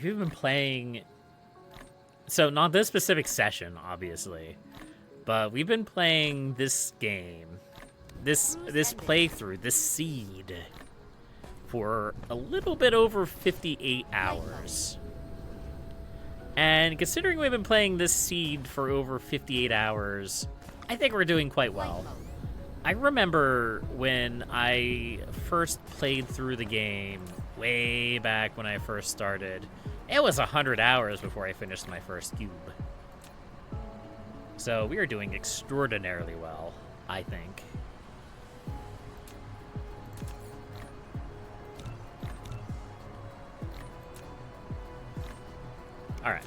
we've been playing... So, not this specific session, obviously, but we've been playing this game, this playthrough, this seed, for a little bit over 58 hours. And considering we've been playing this seed for over 58 hours, I think we're doing quite well. I remember when I first played through the game, way back when I first started, it was 100 hours before I finished my first cube. So we are doing extraordinarily well, I think. All right.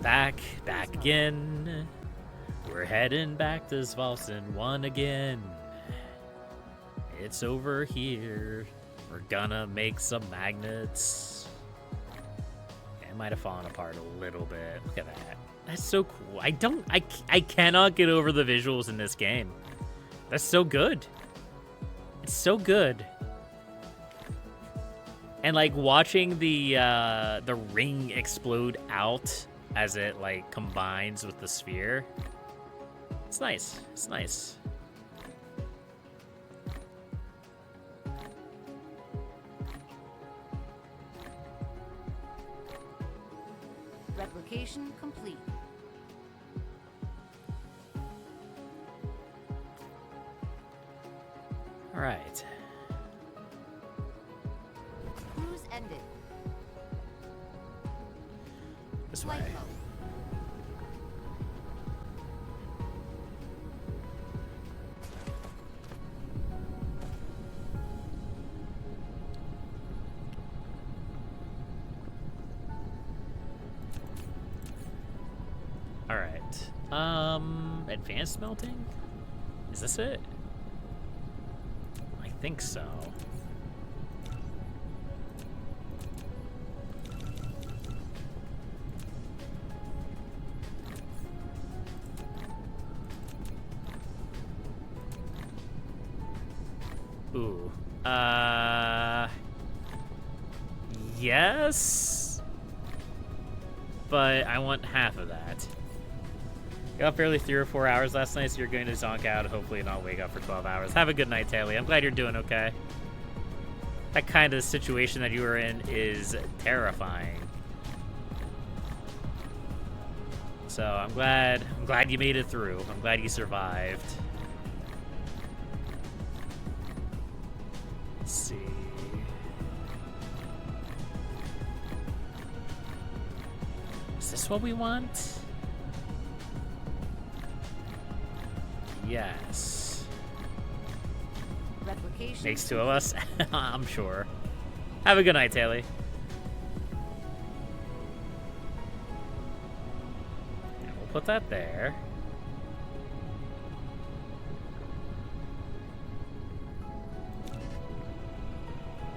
Back again. We're heading back to Svalson 1 again. It's over here. We're gonna make some magnets. It might have fallen apart a little bit. Look at that. That's so cool. I cannot get over the visuals in this game. That's so good. It's so good. And like watching the ring explode out as it like combines with the sphere. It's nice. It's nice. Replication complete. All right. Cruise ended. This way. All right. Advanced melting? Is this it? I think so. Ooh. Yes? But I want half of that. Got up barely 3 or 4 hours last night, so you're going to zonk out, hopefully not wake up for 12 hours. Have a good night, Taylor. I'm glad you're doing okay. That kind of situation that you were in is terrifying. So I'm glad you made it through. I'm glad you survived. Let's see. Is this what we want? Yes. Replication. Makes 2 of us? I'm sure. Have a good night, Taylor. And we'll put that there.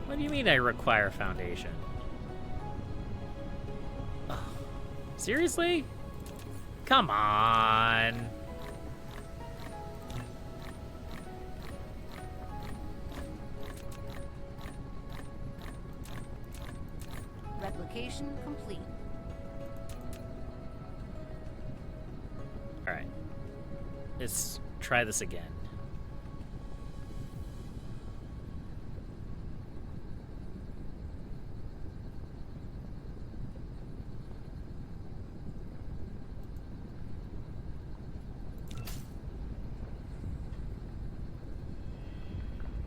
What do you mean I require foundation? Ugh. Seriously? Come on. Replication complete. All right. Let's try this again.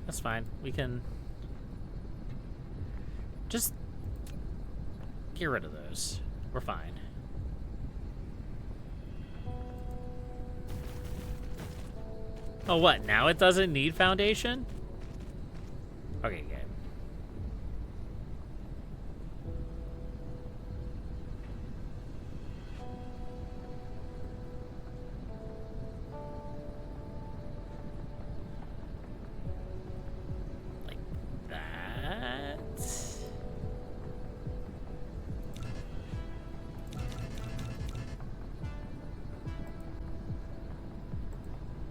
That's fine. We can just get rid of those. We're fine. Oh, what? Now it doesn't need foundation? Okay, good. Like that.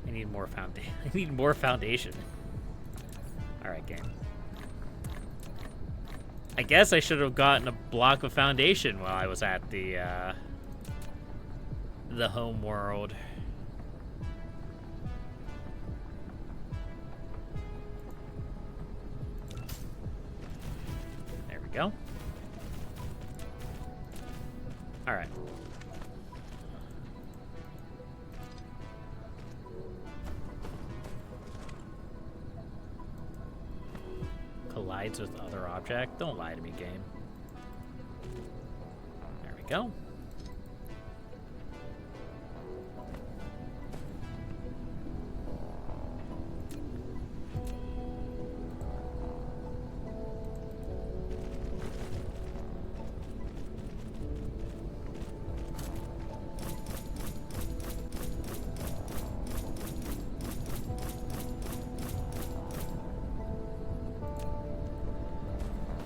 I need more foundation. I need more foundation. All right, game. I guess I should have gotten a block of foundation while I was at the home world. There we go. All right. Collides with other object. Don't lie to me, game. There we go.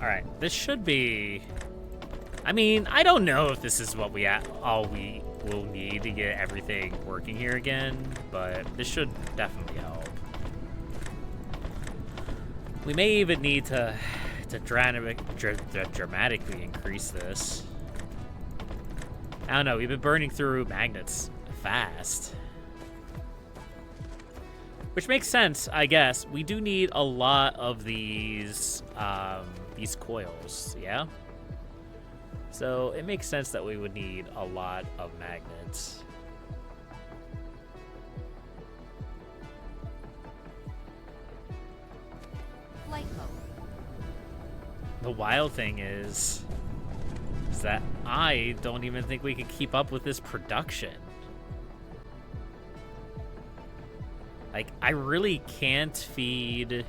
Alright, this should be... I mean, I don't know if this is what all we will need to get everything working here again, but this should definitely help. We may even need to dramatically increase this. I don't know, we've been burning through magnets fast. Which makes sense, I guess. We do need a lot of these coils, yeah? So it makes sense that we would need a lot of magnets. Flight mode. The wild thing is that I don't even think we can keep up with this production. Like, I really can't feed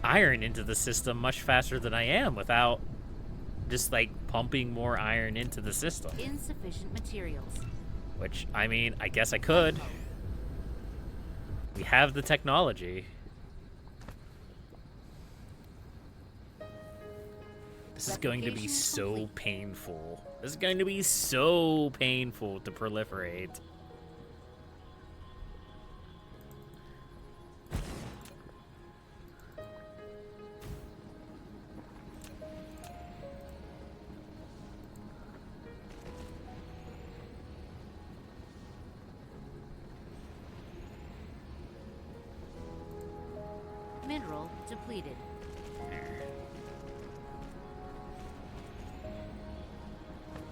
iron into the system much faster than I am without just, like, pumping more iron into the system. Insufficient materials. Which, I mean, I guess I could. We have the technology. This is going to be so painful. This is going to be so painful to proliferate. Mineral depleted.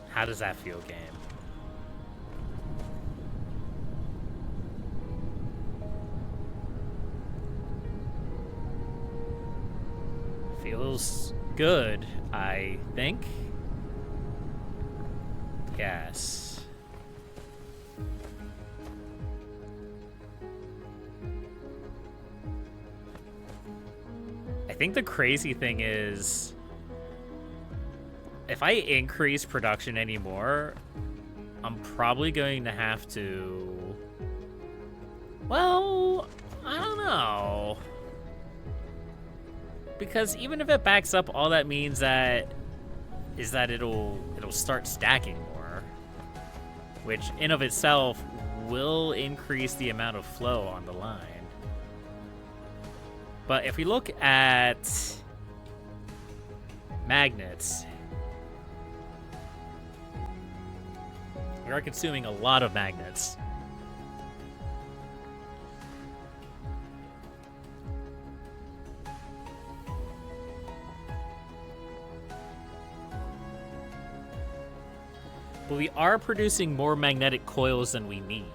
How does that feel, game? Feels good, I think. Yes. I think the crazy thing is, if I increase production anymore, I'm probably going to have to... Well, I don't know. Because even if it backs up, all that means is that it'll start stacking more, which in of itself will increase the amount of flow on the line. But if we look at magnets, we are consuming a lot of magnets. But we are producing more magnetic coils than we need.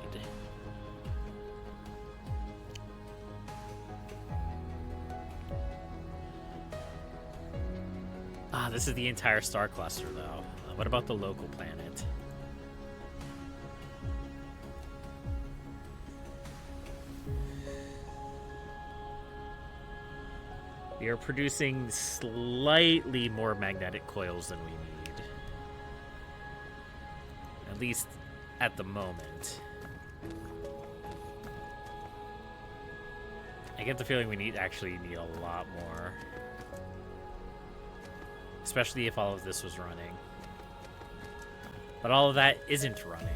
This is the entire star cluster, though. What about the local planet? We are producing slightly more magnetic coils than we need. At least at the moment. I get the feeling we actually need a lot more. Especially if all of this was running. But all of that isn't running.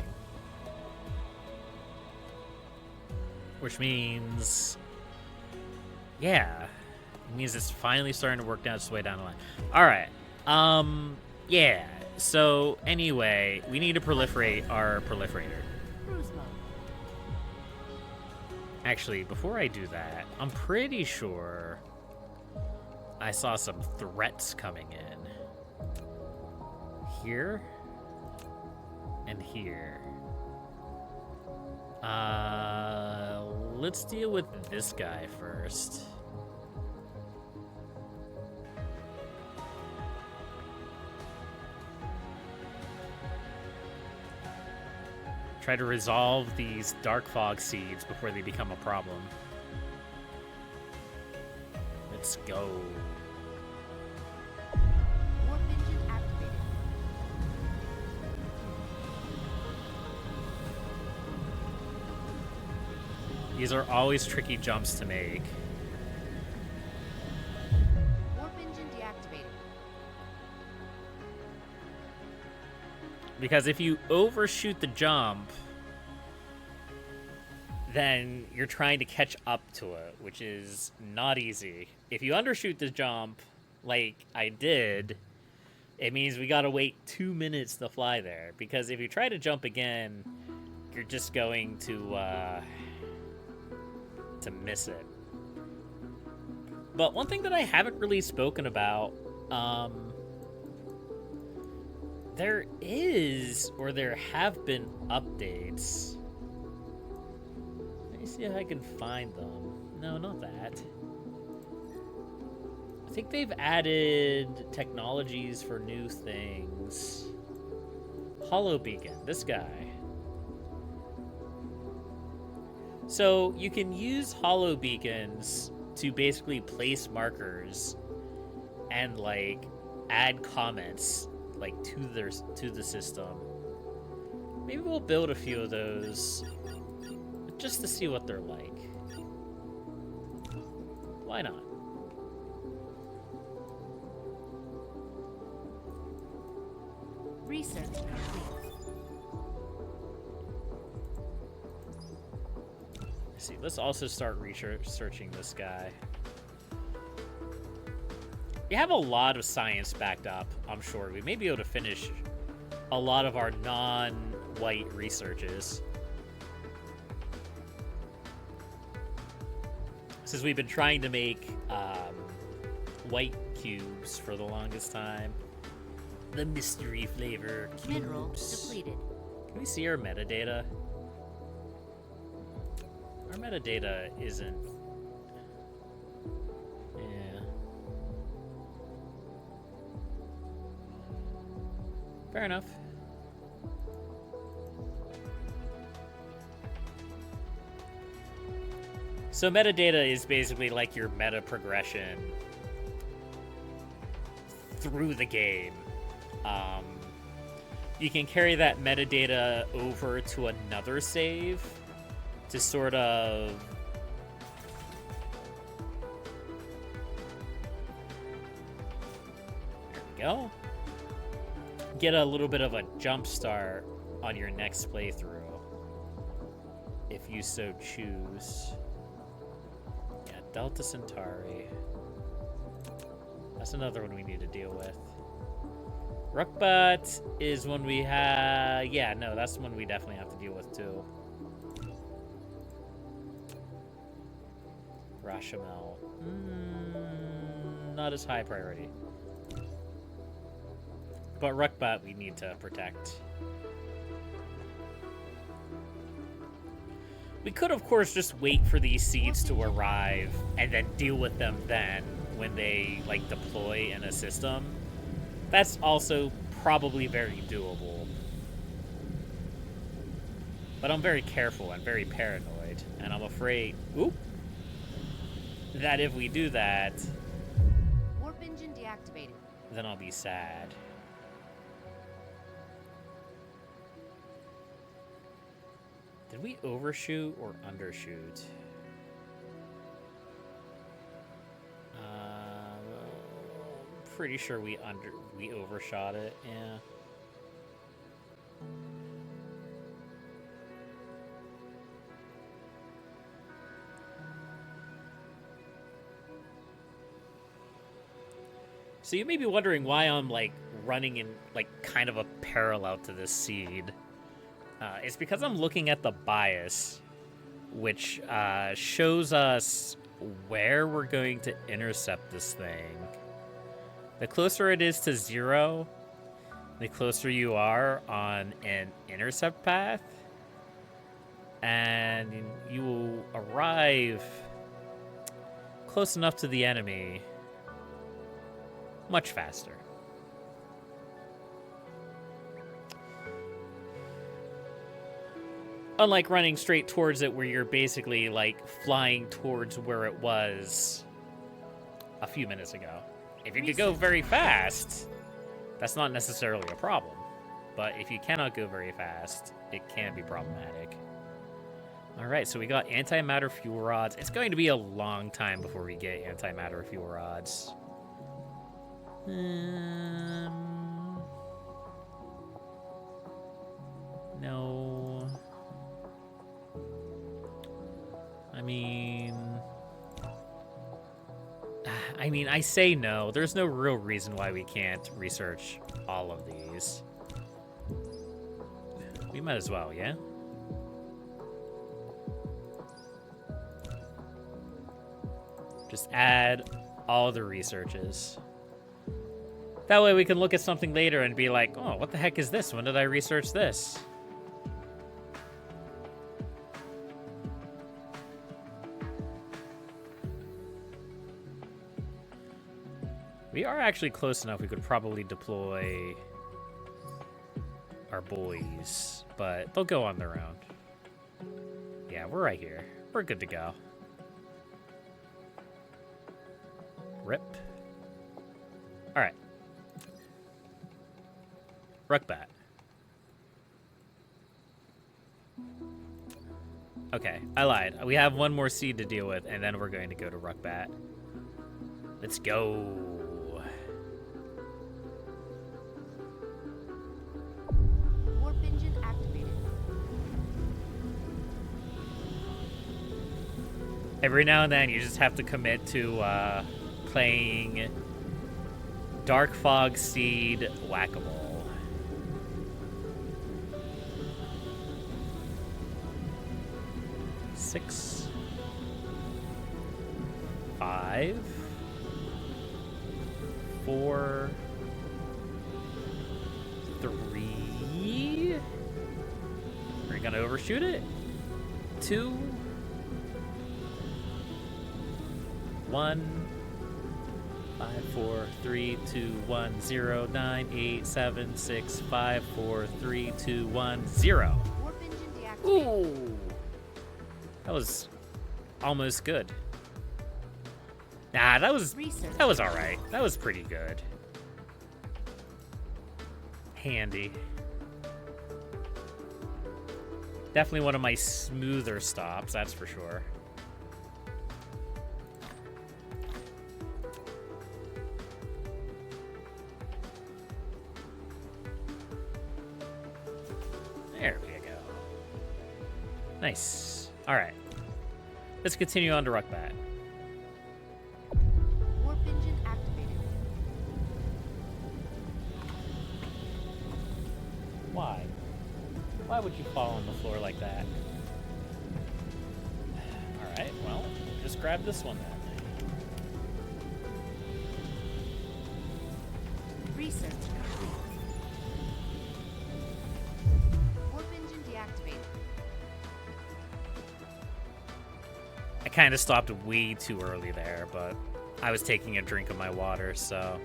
Which means Yeah. It means it's finally starting to work down its way down the line. Alright. Yeah. So, anyway, we need to proliferate our proliferator. Cruise mode. Actually, before I do that, I'm pretty sure I saw some threats coming in. Here. And here. Let's deal with this guy first. Try to resolve these dark fog seeds before they become a problem. Let's go. Warp engine activated. These are always tricky jumps to make. Warp engine deactivated. Because if you overshoot the jump, then you're trying to catch up to it, which is not easy. If you undershoot the jump, like I did, it means we gotta wait 2 minutes to fly there. Because if you try to jump again, you're just going to miss it. But one thing that I haven't really spoken about, there is, or there have been updates. Let me see if I can find them. No, not that. I think they've added technologies for new things. Hollow Beacon, this guy. So you can use hollow beacons to basically place markers and like add comments like to the system. Maybe we'll build a few of those just to see what they're like. Why not? Research complete. Let's see, let's also start researching this guy. We have a lot of science backed up, I'm sure. We may be able to finish a lot of our non-white researches. Since we've been trying to make white cubes for the longest time. The mystery flavor cubes. Mineral depleted. Can we see our metadata? Our metadata isn't... Yeah. Fair enough. So metadata is basically like your meta progression through the game. You can carry that metadata over to another save to sort of there we go. Get a little bit of a jump start on your next playthrough if you so choose. Yeah, Delta Centauri. That's another one we need to deal with. Ruckbutt is one we have... Yeah, no, that's one we definitely have to deal with, too. Rashomel. Not as high priority. But Ruckbutt we need to protect. We could, of course, just wait for these seeds to arrive and then deal with them then when they, like, deploy in a system. That's also probably very doable. But I'm very careful and very paranoid, and I'm afraid, that if we do that, Warp engine deactivated. then I'll be sad. Did we overshoot or undershoot? Pretty sure we overshot it, yeah. So you may be wondering why I'm like running in like kind of a parallel to this seed. It's because I'm looking at the bias, which shows us where we're going to intercept this thing. The closer it is to 0, the closer you are on an intercept path, and you will arrive close enough to the enemy much faster. Unlike running straight towards it where you're basically like flying towards where it was a few minutes ago. If you could go very fast, that's not necessarily a problem. But if you cannot go very fast, it can be problematic. All right, so we got antimatter fuel rods. It's going to be a long time before we get antimatter fuel rods. No. I mean, I say no. There's no real reason why we can't research all of these. We might as well, yeah? Just add all the researches. That way we can look at something later and be like, oh, what the heck is this? When did I research this? We are actually close enough. We could probably deploy our boys, but they'll go on their own. Yeah, we're right here. We're good to go. Rip. All right. Ruckbat. Okay, I lied. We have one more seed to deal with, and then we're going to go to Ruckbat. Let's go. Warp engine activated. Every now and then, you just have to commit to playing Dark Fog Seed Whack-A-Mole. Six, 5, 4, 3. Are you gonna overshoot it? 2, 1. 5, 4, 3, 2, 1, 0, 9, 8, 7, 6, 5, 4, 3, 2, 1, 0. Warp engine deactivated. Ooh. That was almost good. Nah, that was all right. That was pretty good. Handy. Definitely one of my smoother stops, that's for sure. There we go. Nice. All right. Let's continue on to Ruckbat. Warp engine activated. Why? Why would you fall on the floor like that? All right, well, just grab this one then. Research complete. Warp engine deactivated. I kind of stopped way too early there, but I was taking a drink of my water, so...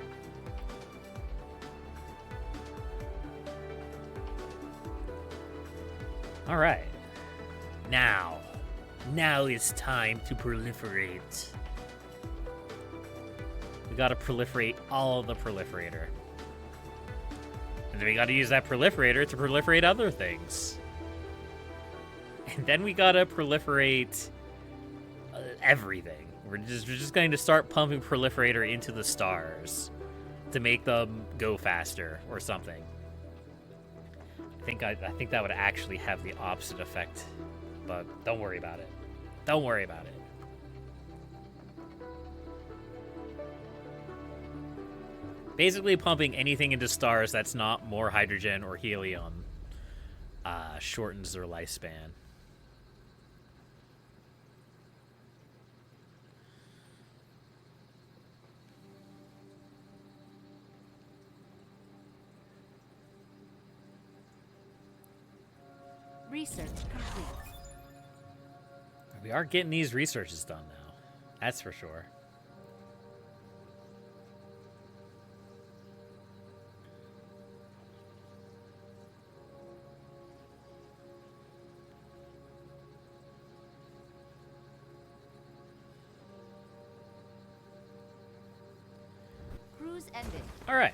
All right. Now it's time to proliferate. We gotta proliferate all of the proliferator. And then we gotta use that proliferator to proliferate other things. And then we gotta proliferate everything. We're just going to start pumping proliferator into the stars to make them go faster or something. I think that would actually have the opposite effect, but don't worry about it. Don't worry about it. Basically pumping anything into stars that's not more hydrogen or helium shortens their lifespan. Research complete. We are getting these researches done now. That's for sure. Cruise ended. All right.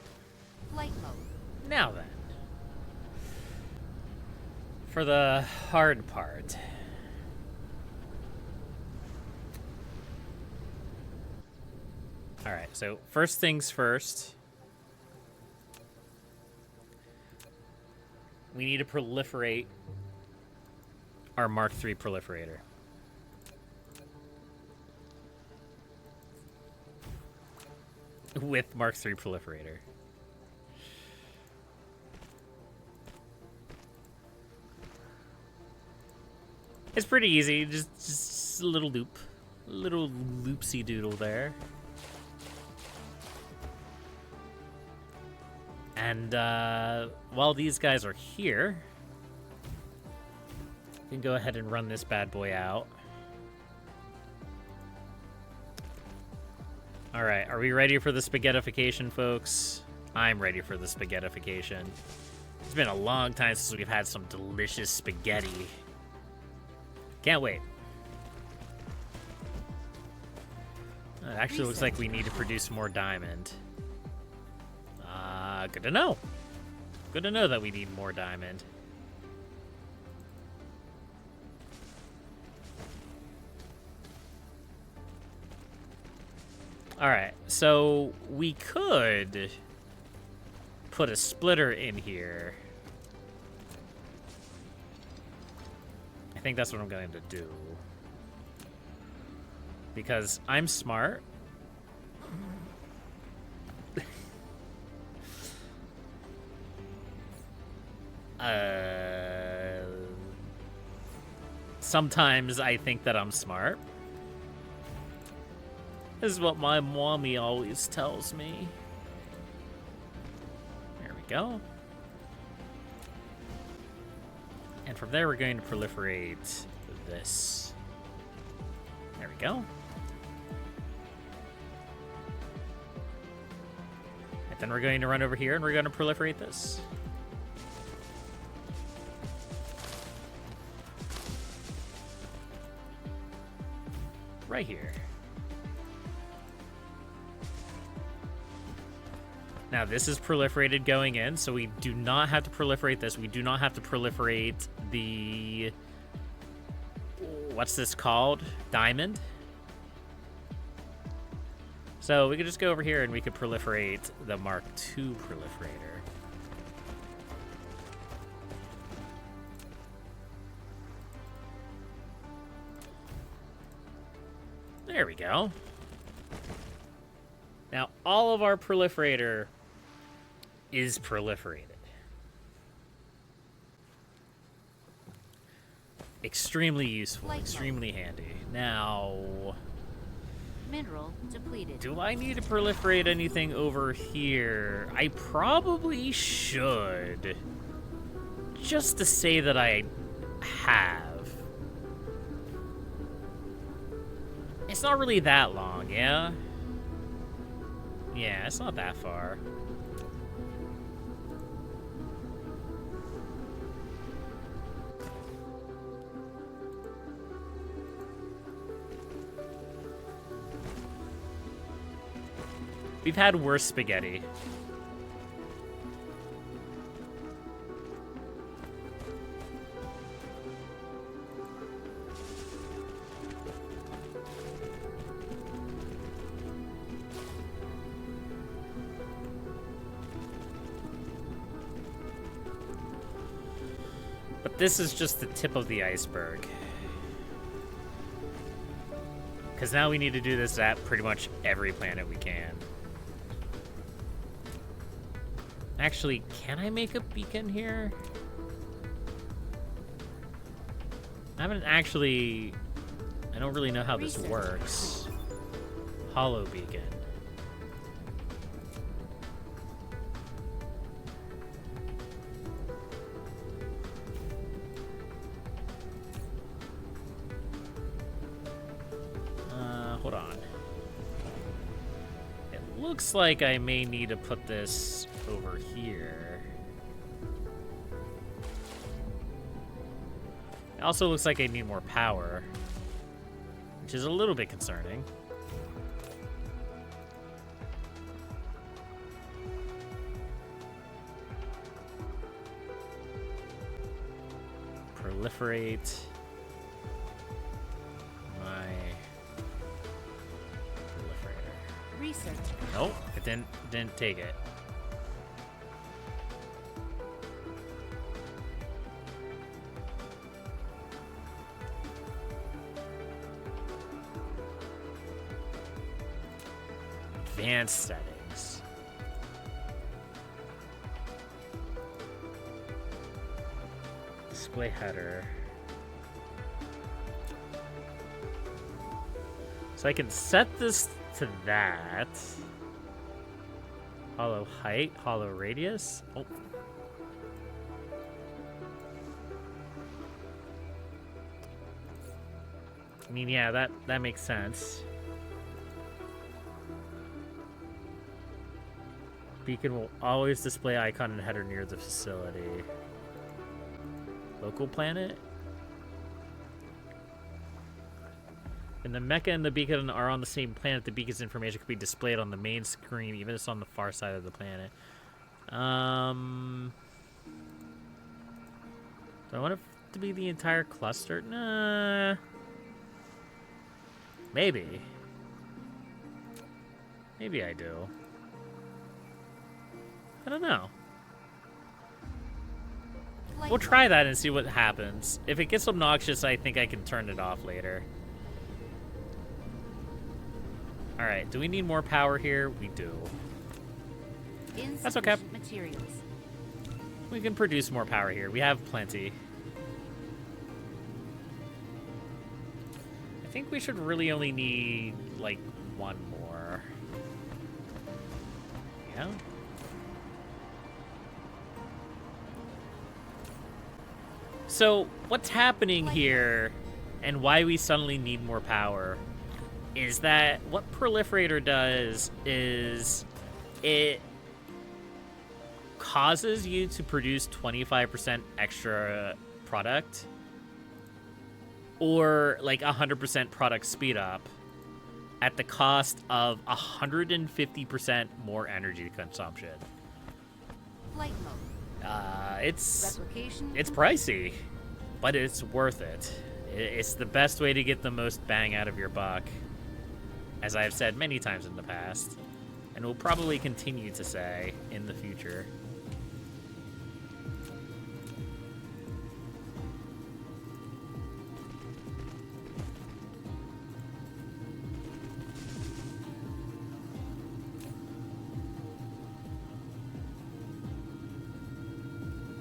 Flight mode. Now then. For the hard part. All right, so first things first. We need to proliferate our Mark III proliferator. With Mark III proliferator. It's pretty easy, just a little loop. A little loopsy doodle there. And while these guys are here, we can go ahead and run this bad boy out. All right, are we ready for the spaghettification, folks? I'm ready for the spaghettification. It's been a long time since we've had some delicious spaghetti. Can't wait. It actually looks like we need to produce more diamond. Good to know. Good to know that we need more diamond. Alright, so we could put a splitter in here. I think that's what I'm going to do. Because I'm smart. Sometimes I think that I'm smart. This is what my mommy always tells me. There we go. And from there, we're going to proliferate this. There we go. And then we're going to run over here and we're going to proliferate this. Right here. Now this is proliferated going in, so we do not have to proliferate this. We do not have to proliferate the... What's this called? Diamond? So we could just go over here and we could proliferate the Mark II proliferator. There we go. Now, all of our proliferator is proliferated. Extremely useful, extremely handy. Now, Mineral depleted. do I need to proliferate anything over here? I probably should. Just to say that I have. It's not really that long, yeah? Yeah, it's not that far. We've had worse spaghetti. But this is just the tip of the iceberg. Because now we need to do this at pretty much every planet we can. Actually, can I make a beacon here? I haven't actually... I don't really know how this Research. works. Hollow beacon. Hold on. It looks like I may need to put this over here. It also looks like I need more power, which is a little bit concerning. Proliferate my proliferator. Research. Nope, it didn't take it. Advanced settings. Display header. So I can set this to that. Hollow height, hollow radius. Oh. I mean, yeah, that makes sense. Beacon will always display icon and header near the facility. Local planet? And the mecha and the beacon are on the same planet. The beacon's information could be displayed on the main screen, even if it's on the far side of the planet. Do I want it to be the entire cluster? Nah. Maybe. Maybe I do. I don't know. We'll try that and see what happens. If it gets obnoxious, I think I can turn it off later. Alright, do we need more power here? We do. That's okay. Materials. We can produce more power here. We have plenty. I think we should really only need, like, one more. Yeah? So, what's happening here, and why we suddenly need more power, is that what Proliferator does is it causes you to produce 25% extra product, or like 100% product speed up, at the cost of 150% more energy consumption. Flight mode. It's Replication. It's pricey, but it's worth it. It's the best way to get the most bang out of your buck, as I have said many times in the past, and will probably continue to say in the future.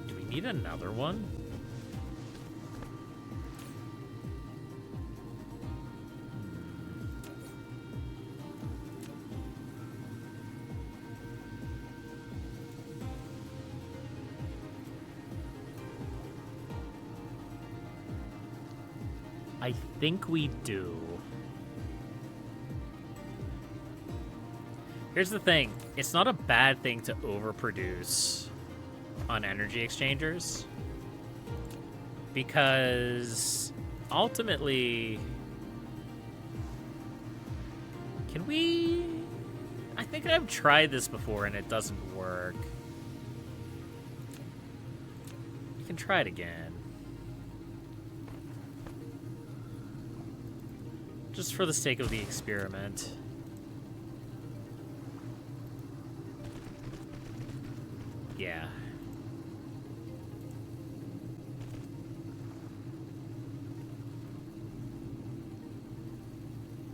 Do we need another one? I think we do. Here's the thing. It's not a bad thing to overproduce on energy exchangers, because ultimately, can we... I think I've tried this before and it doesn't work. You can try it again. Just for the sake of the experiment. Yeah.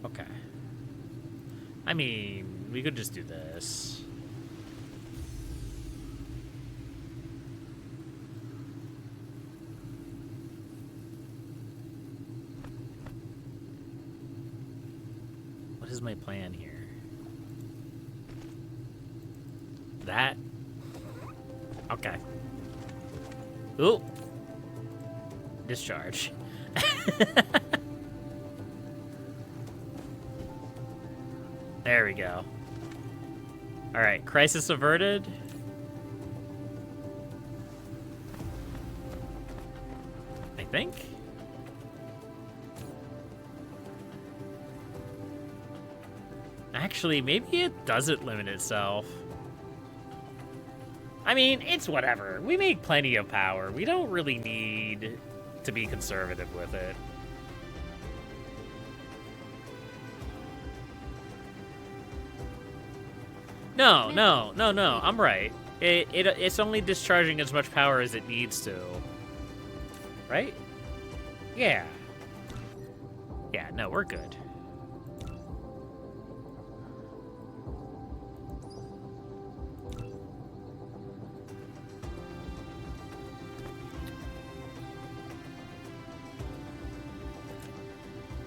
Okay. I mean, we could just do this. is my plan here? That? Okay. Ooh. Discharge. There we go. All right, crisis averted. I think. Actually, maybe it doesn't limit itself. I mean, it's whatever. We make plenty of power. We don't really need to be conservative with it. No, I'm right. It's only discharging as much power as it needs to. Right? Yeah. Yeah, no, we're good.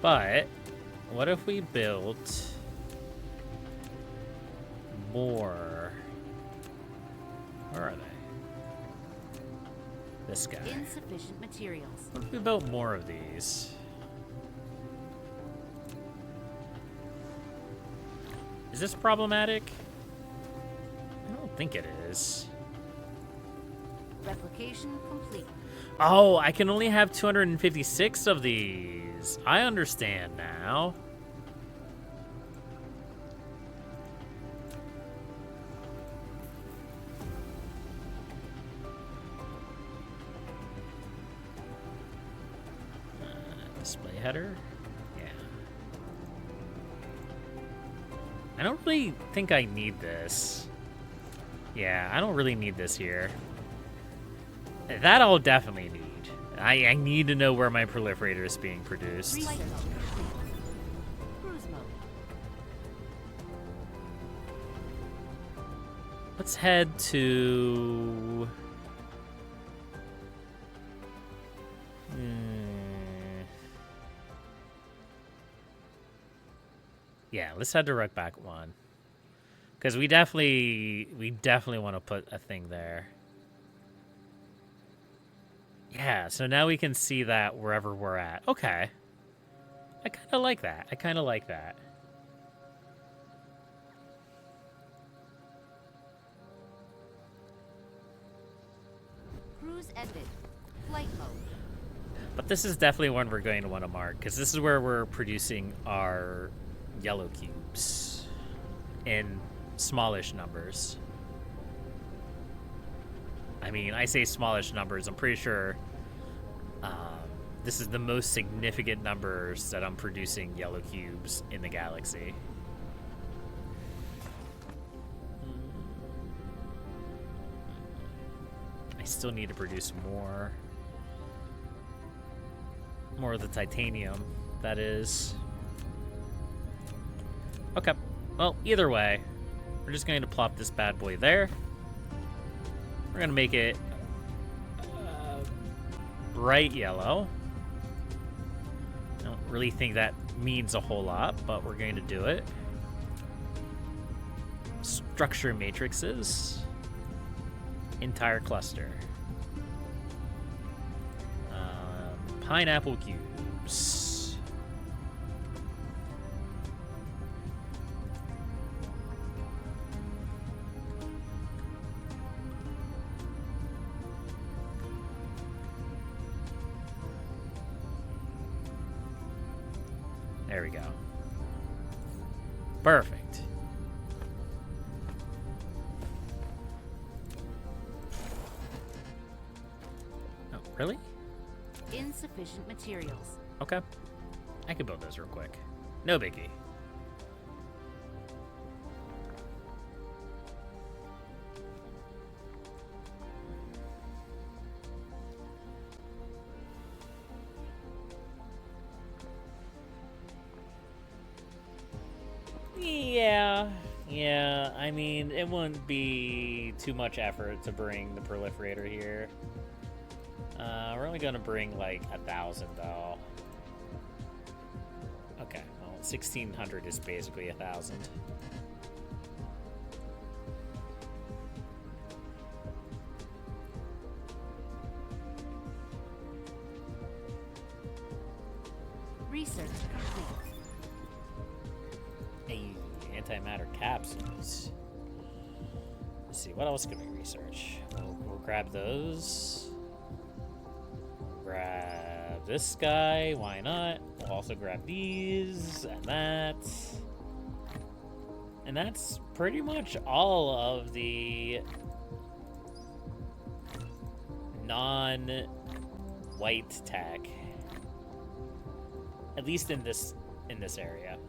But what if we built more? Where are they? This guy. Insufficient materials. What if we built more of these? Is this problematic? I don't think it is. Replication complete. Oh, I can only have 256 of these. I understand now. Display header? Yeah. I don't really think I need this. Yeah, I don't really need this here. That I'll definitely need. I need to know where my proliferator is being produced. Flight mode complete. Cruise mode. Let's head to... Yeah, let's head to Ruckback 1. Because we definitely want to put a thing there. Yeah, so now we can see that wherever we're at. Okay. I kind of like that. I kind of like that. Cruise ended. Flight mode. But this is definitely one we're going to want to mark, because this is where we're producing our yellow cubes in smallish numbers. I mean, I say smallish numbers. I'm pretty sure this is the most significant numbers that I'm producing yellow cubes in the galaxy. I still need to produce more. More of the titanium, that is. Okay. Well, either way, we're just going to plop this bad boy there. We're going to make it bright yellow. I don't really think that means a whole lot, but we're going to do it. Structure matrices. Entire cluster. Pineapple cubes. There we go. Perfect. Oh, really? Insufficient materials. Okay. I could build those real quick. No biggie. Yeah, I mean, it wouldn't be too much effort to bring the proliferator here. We're only gonna bring like 1,000 though. Okay, well, 1600 is basically 1,000. Research complete. Hey, antimatter capsules. Let's see, what else can we research? We'll grab those. Grab this guy, why not? We'll also grab these and that. And that's pretty much all of the non-white tech. At least in this area.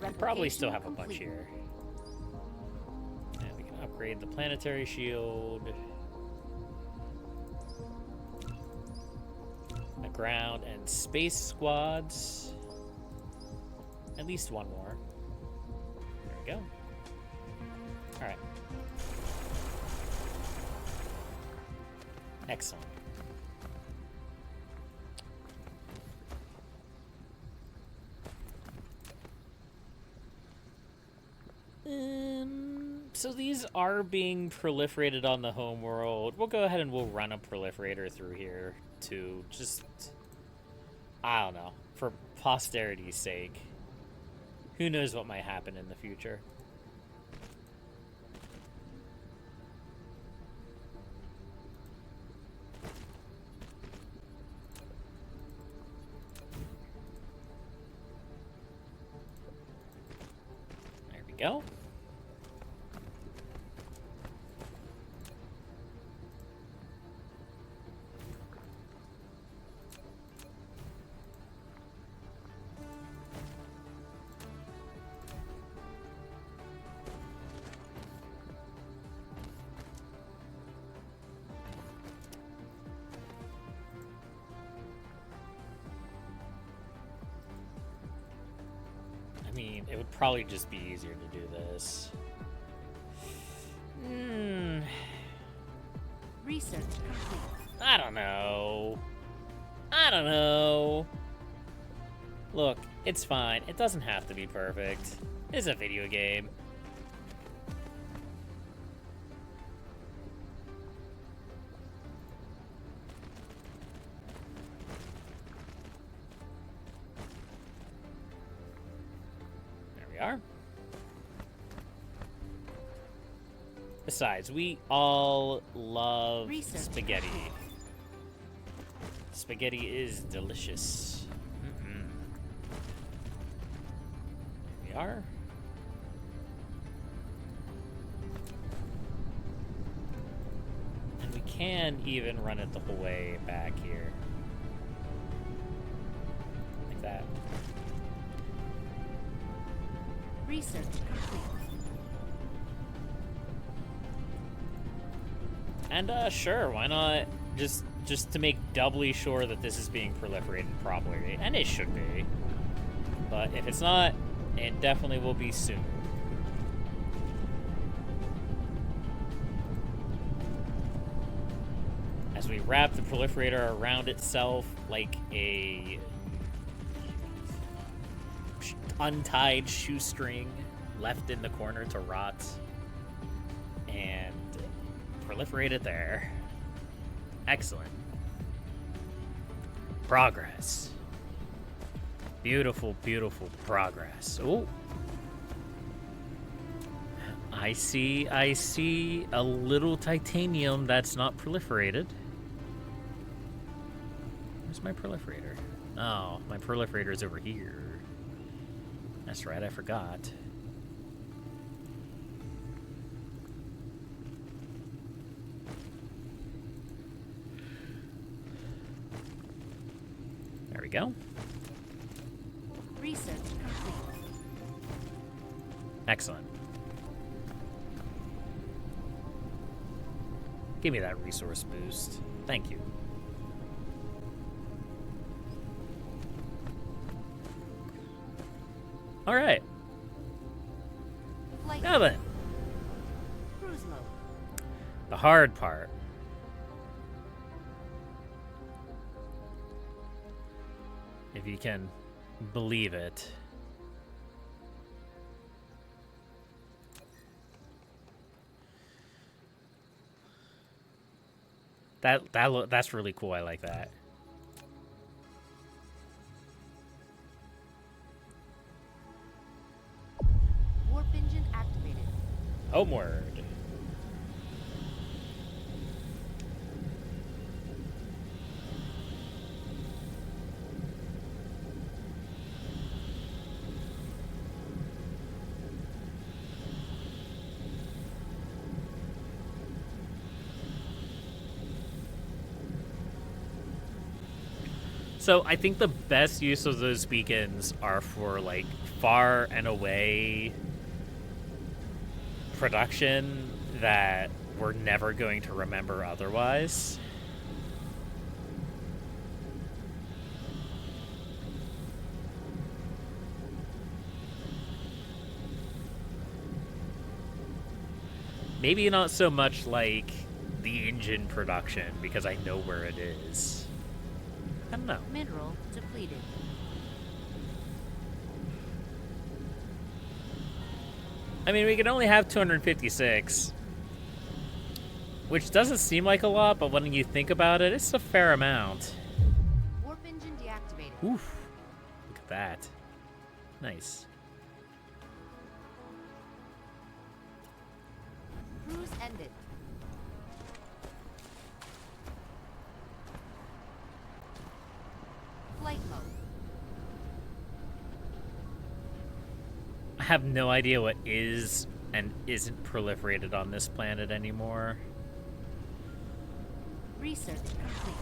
We probably still have a bunch here. And we can upgrade the planetary shield. The ground and space squads. At least one more. There we go. Alright. Excellent. So these are being proliferated on the home world. We'll go ahead and we'll run a proliferator through here to just, I don't know, for posterity's sake. Who knows what might happen in the future. There we go. I mean, it would probably just be easier to do this. Research complete. I don't know. I don't know. Look, it's fine. It doesn't have to be perfect. It's a video game. Are. Besides, we all love spaghetti. Spaghetti is delicious. Here we are. And we can even run it the whole way back here. Like that. Research complete. And sure, why not just to make doubly sure that this is being proliferated properly, and it should be. But if it's not, it definitely will be soon. As we wrap the proliferator around itself like a untied shoestring left in the corner to rot, and proliferate it there. Excellent. Progress. Beautiful, beautiful progress. Oh, I see a little titanium that's not proliferated. Where's my proliferator? Oh, my proliferator's over here. That's right, I forgot. There we go. Research complete. Excellent. Give me that resource boost. Thank you. All right. Flight Now then, cruise mode. the hard part. If you can believe it. That's really cool. I like that. Warp engine activated. Homeward. So I think the best use of those beacons are for like far and away production that we're never going to remember otherwise. Maybe not so much like the engine production because I know where it is. I don't know. Mineral depleted. I mean, we can only have 256, which doesn't seem like a lot, but when you think about it, it's a fair amount. Warp engine deactivated. Oof. Look at that. Nice. Cruise ended. Flight mode. I have no idea what is and isn't proliferated on this planet anymore. Research complete.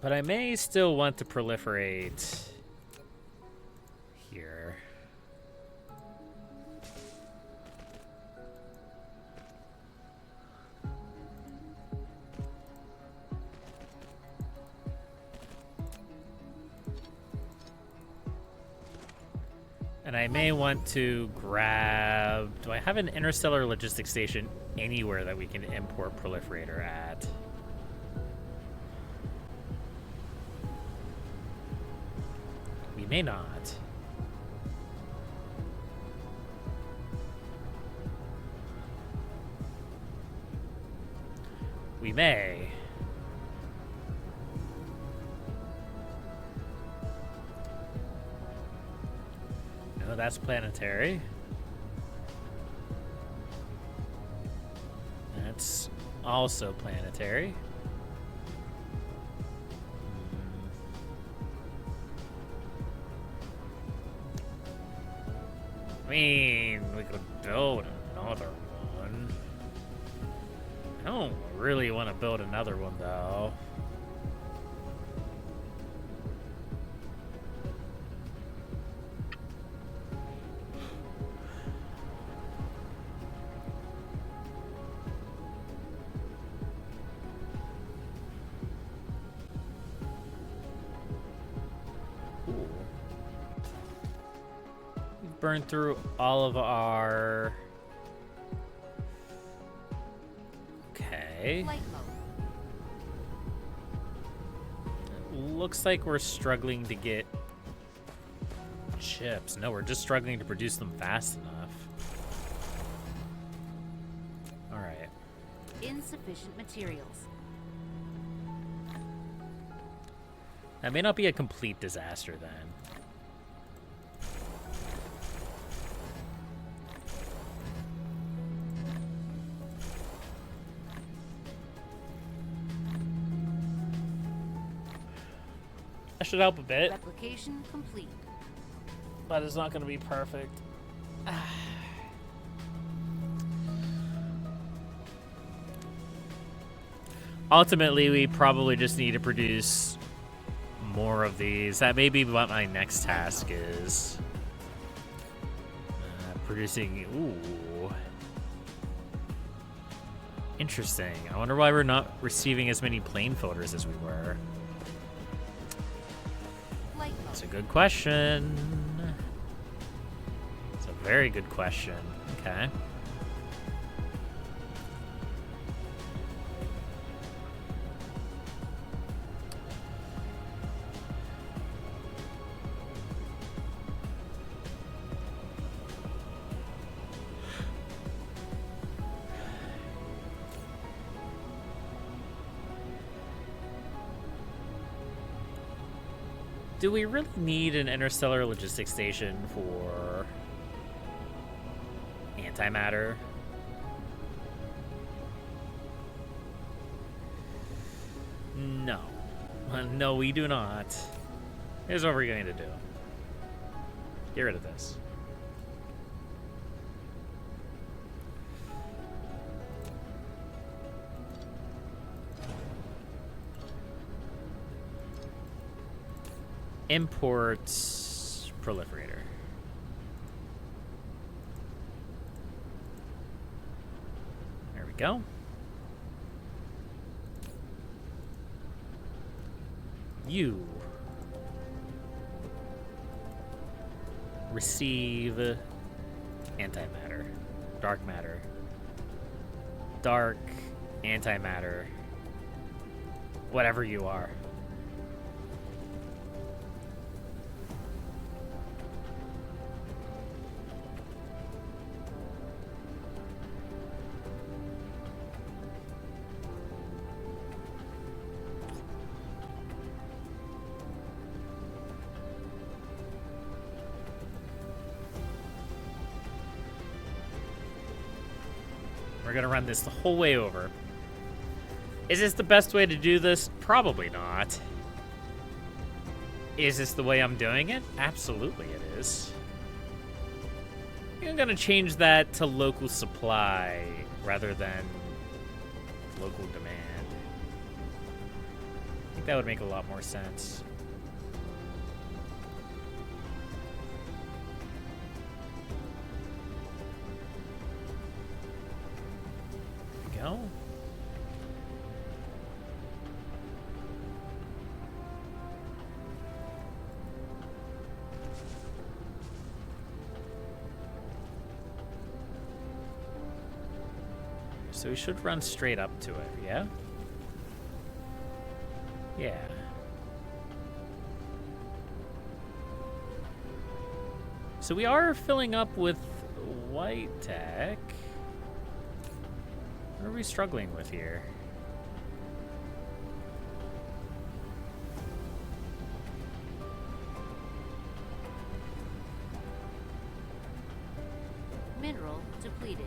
But I may still want to proliferate here. And I may want to grab... Do I have an interstellar logistics station anywhere that we can import proliferator at? We may not. We may. No, that's planetary. That's also planetary. I mean, we could build another one. I don't really want to build another one, though. Burn through all of our... Okay. Flight mode. Looks like we're struggling to get chips. No, we're just struggling to produce them fast enough. All right. Insufficient materials. That may not be a complete disaster then. That should help a bit, Replication complete. but it's not going to be perfect. Ultimately, we probably just need to produce more of these. That may be what my next task is. Producing... Ooh. Interesting. I wonder why we're not receiving as many plane folders as we were. Flight mode. That's a good question. It's a very good question. Okay. Do we really need an interstellar logistics station for antimatter? No. No, we do not. Here's what we're going to do. Get rid of this. Import proliferator. There we go. You receive antimatter, dark matter, dark antimatter, whatever you are. We're gonna run this the whole way over. Is this the best way to do this? Probably not. Is this the way I'm doing it? Absolutely it is. I'm gonna change that to local supply rather than local demand. I think that would make a lot more sense. Go. So we should run straight up to it, yeah? Yeah. So we are filling up with white tech. What are we struggling with here? Mineral depleted.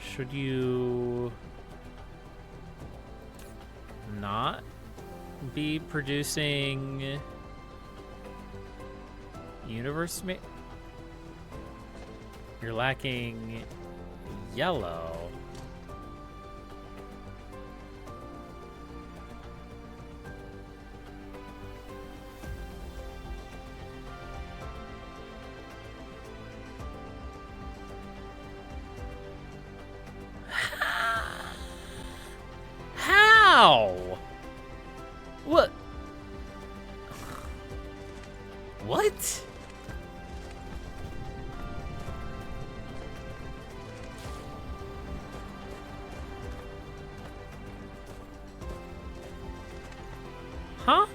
Should you not be producing universe? You're lacking yellow. How? What? What? Huh?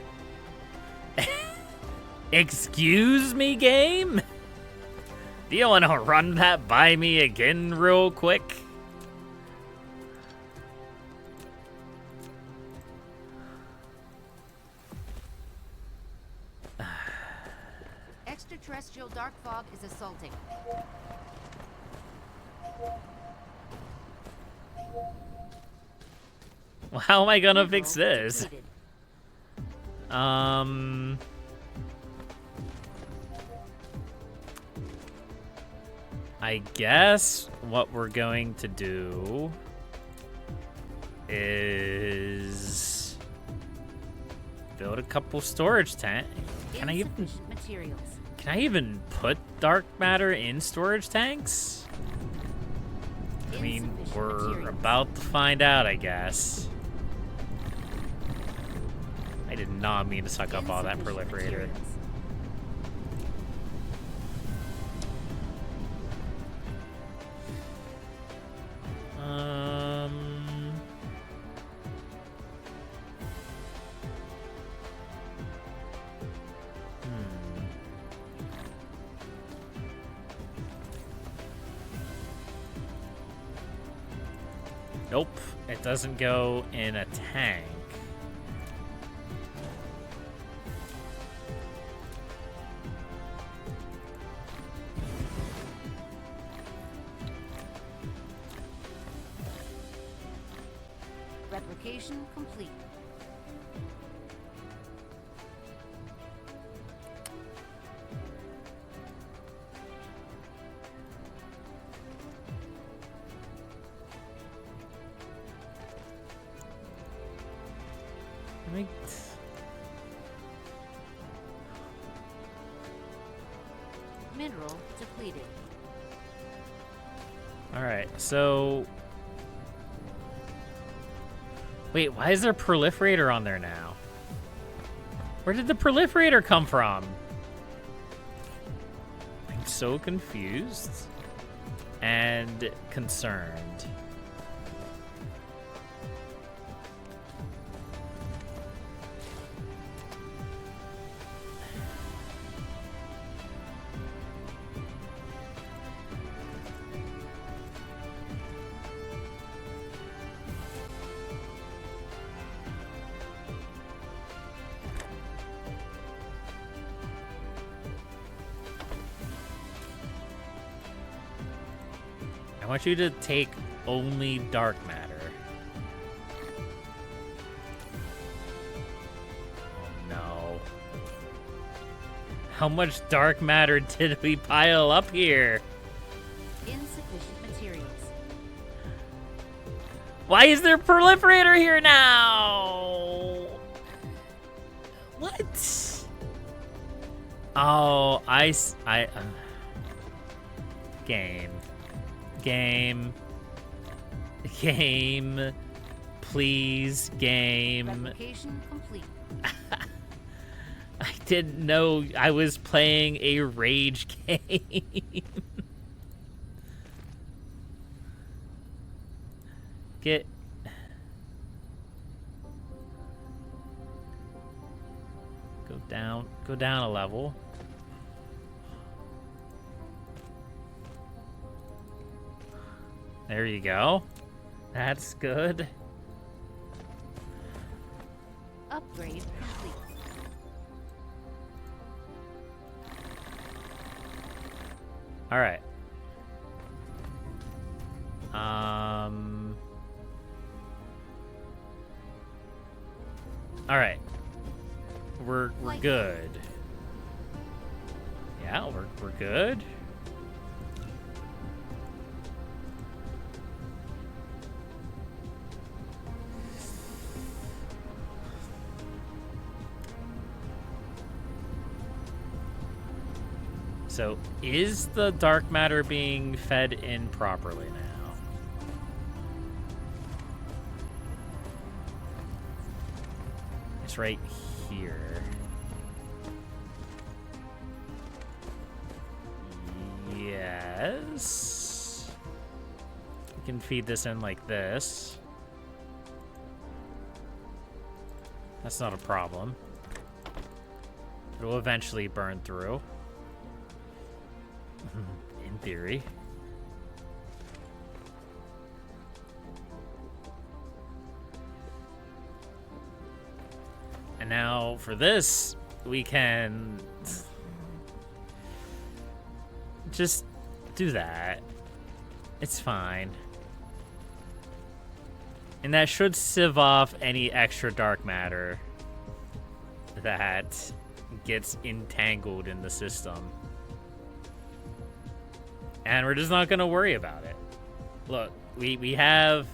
Excuse me, game? Do you want to run that by me again real quick? Extraterrestrial dark fog is assaulting. Well, how am I gonna Mineral fix this? depleted. I guess what we're going to do is build a couple storage tanks. Can Insufficient materials. I even put dark matter in storage tanks? I mean, Insufficient we're materials. about to find out, I guess. I did not mean to suck up all that Insufficient proliferator. materials. Nope, it doesn't go in a tank. Replication complete. Right. Mineral depleted. Alright, so... Wait, why is there a proliferator on there now? Where did the proliferator come from? I'm so confused and concerned. I want you to take only dark matter. Oh no. How much dark matter did we pile up here? Insufficient materials. Why is there a proliferator here now? What? Oh, Game. Please, game. Replication complete. I didn't know I was playing a rage game. Go down a level. There you go. That's good. Upgrade complete. All right. All right. We're good. Yeah, we're good. So, is the dark matter being fed in properly now? It's right here. Yes. We can feed this in like this. That's not a problem. It'll eventually burn through. In theory. And now for this, we can just do that. It's fine. And that should sieve off any extra dark matter that gets entangled in the system. And we're just not going to worry about it. Look, we have...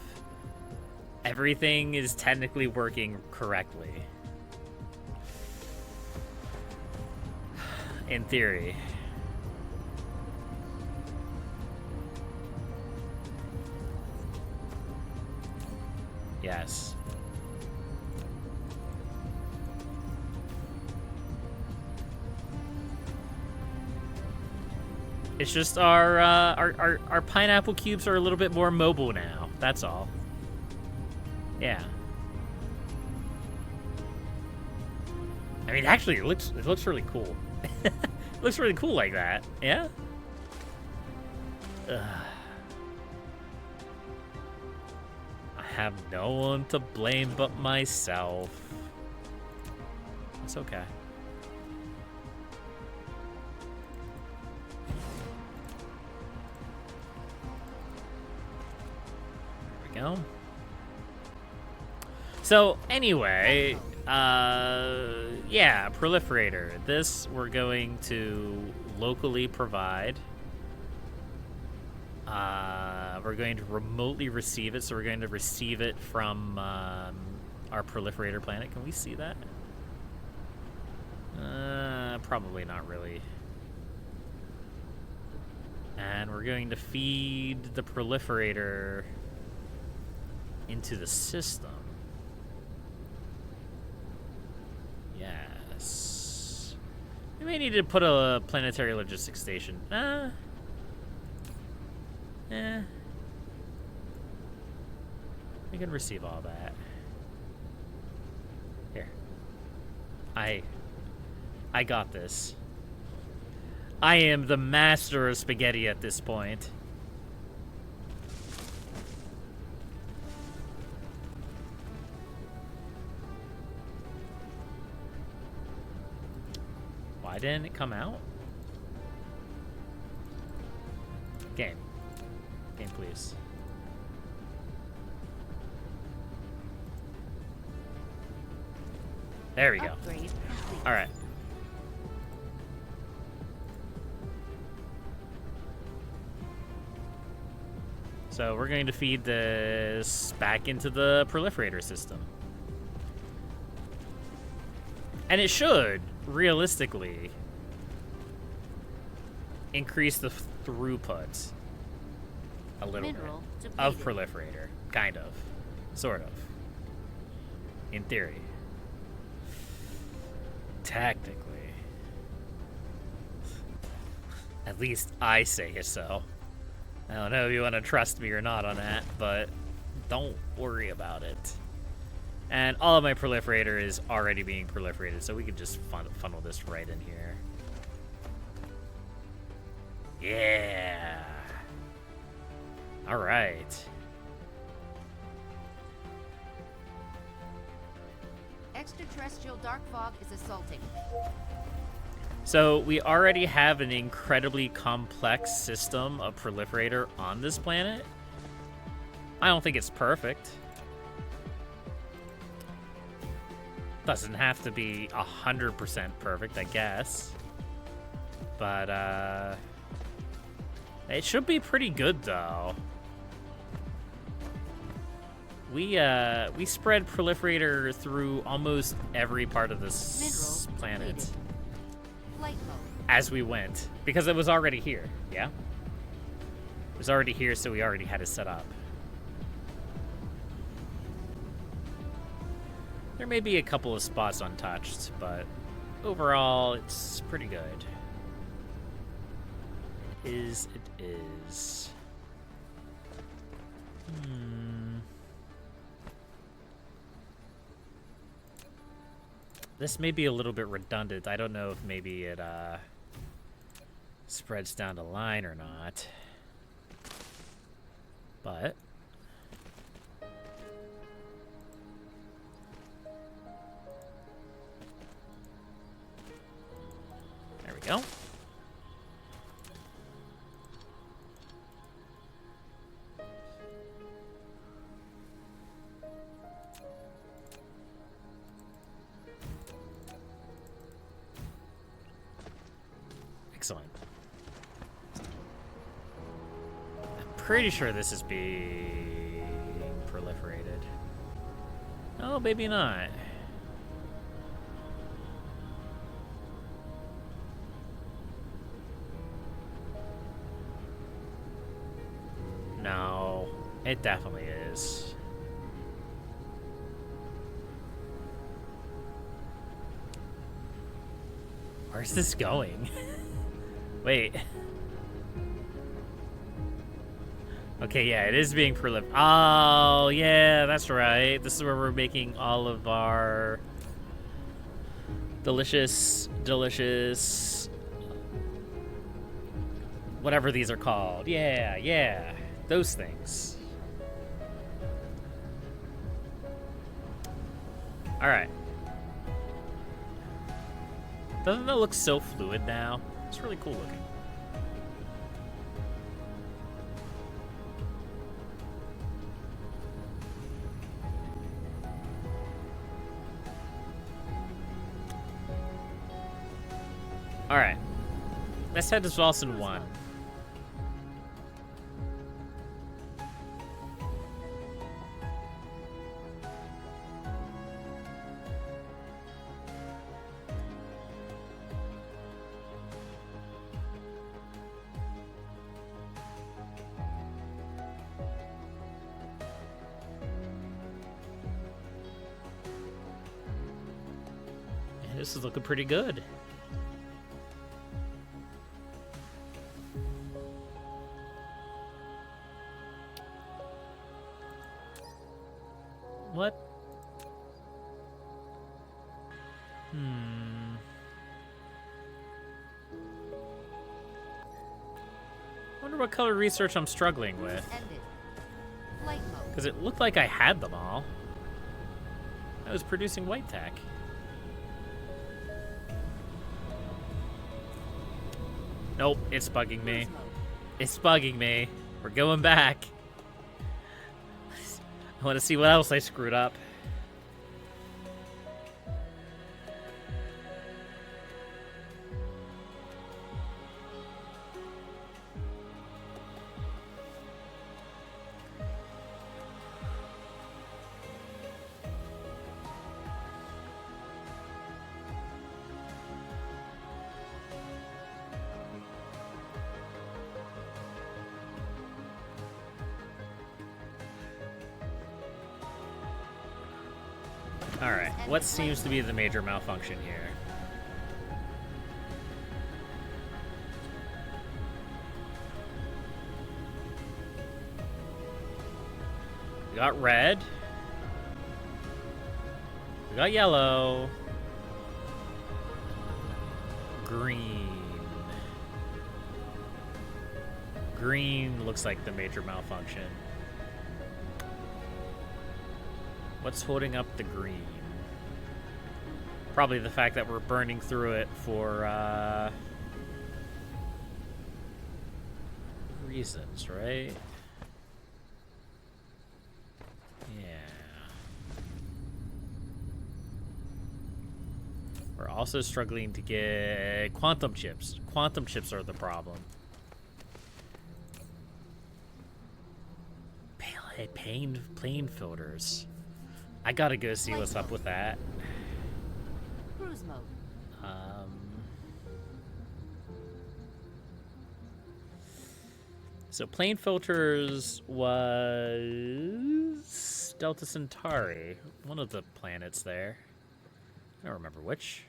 Everything is technically working correctly. In theory. Yes. It's just our pineapple cubes are a little bit more mobile now. That's all. Yeah. I mean, actually, it looks really cool. It looks really cool like that. Yeah. Ugh. I have no one to blame but myself. It's okay. There we go. So anyway, yeah, proliferator. This we're going to locally provide. We're going to remotely receive it, so we're going to receive it from our proliferator planet. Can we see that? Probably not really. And we're going to feed the proliferator into the system. Yes. We may need to put a planetary logistics station. We can receive all that. Here. I got this. I am the master of spaghetti at this point. Why didn't it come out? Game. Game, please. There we go. All right. So we're going to feed this back into the proliferator system. And it should, realistically, increase the throughput a little bit of proliferator. Kind of. Sort of. In theory. Technically. At least I say so. I don't know if you want to trust me or not on that, but don't worry about it. And all of my proliferator is already being proliferated, so we can just funnel this right in here. Yeah. All right. Extraterrestrial dark fog is assaulting. So we already have an incredibly complex system of proliferator on this planet. I don't think it's perfect. Doesn't have to be 100% perfect, I guess. But, it should be pretty good, though. We spread proliferator through almost every part of this planet. Depleted. Flight mode. As we went, because it was already here, yeah? It was already here, so we already had it set up. There may be a couple of spots untouched, but overall, it's pretty good. It is. This may be a little bit redundant. I don't know if maybe it spreads down the line or not. But there we go. Excellent. I'm pretty sure this is being proliferated. Oh, maybe not. No, it definitely is. Where's this going? Wait. Okay, yeah, it is being prolif. Oh, yeah, that's right. This is where we're making all of our delicious, whatever these are called. Yeah, those things. All right. Doesn't it look so fluid now? It's really cool looking. Alright. Let's head to Zolson 1. This is looking pretty good. What? Wonder what color research I'm struggling with. Because it looked like I had them all. I was producing white tack. Nope, it's bugging me. It's bugging me. We're going back. I want to see what else I screwed up. Alright, what seems to be the major malfunction here? We got red. We got yellow. Green. Green looks like the major malfunction. What's holding up the green? Probably the fact that we're burning through it for reasons, right? Yeah. We're also struggling to get quantum chips. Quantum chips are the problem. Plane filters. I gotta go see what's up with that. Cruise mode. So plane filters was Delta Centauri, one of the planets there. I don't remember which.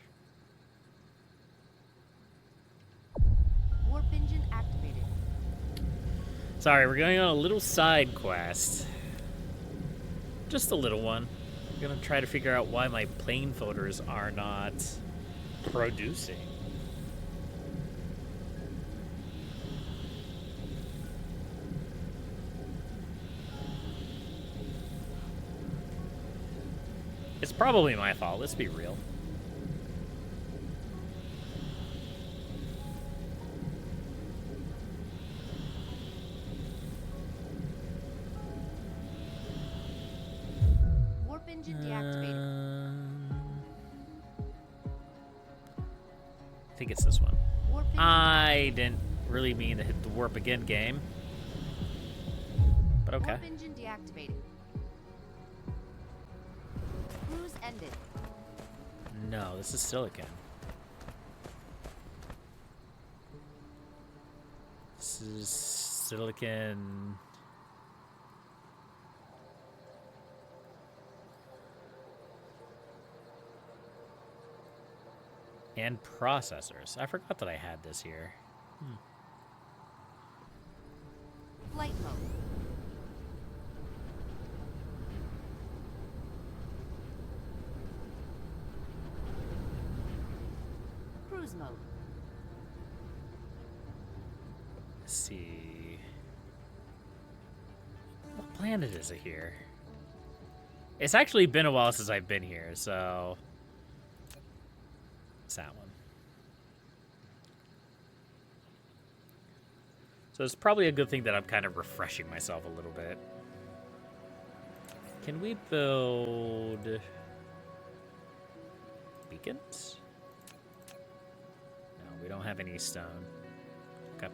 Warp engine activated. Sorry, we're going on a little side quest. Just a little one. I'm gonna try to figure out why my plane filters are not producing. It's probably my fault, let's be real. Warp engine deactivated. I think it's this one. Warp engine I didn't really mean to hit the warp again game. But okay. Warp engine deactivated. Cruise ended. No, this is silicon. This is silicon. And processors. I forgot that I had this here. Flight mode. Cruise mode. Let's see. What planet is it here? It's actually been a while since I've been here, so it's that one. So it's probably a good thing that I'm kind of refreshing myself a little bit. Can we build beacons? No, We don't have any stone. Okay.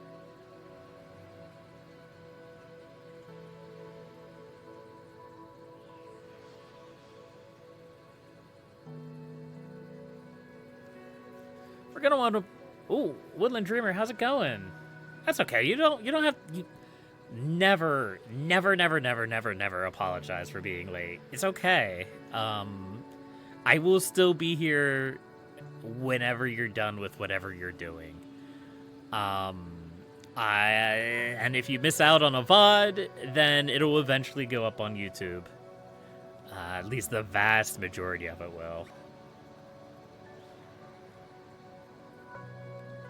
We're gonna want to. Ooh, Woodland Dreamer, how's it going? That's okay. You don't have. Never apologize for being late. It's okay. I will still be here whenever you're done with whatever you're doing. And if you miss out on a VOD, then it'll eventually go up on YouTube. At least the vast majority of it will.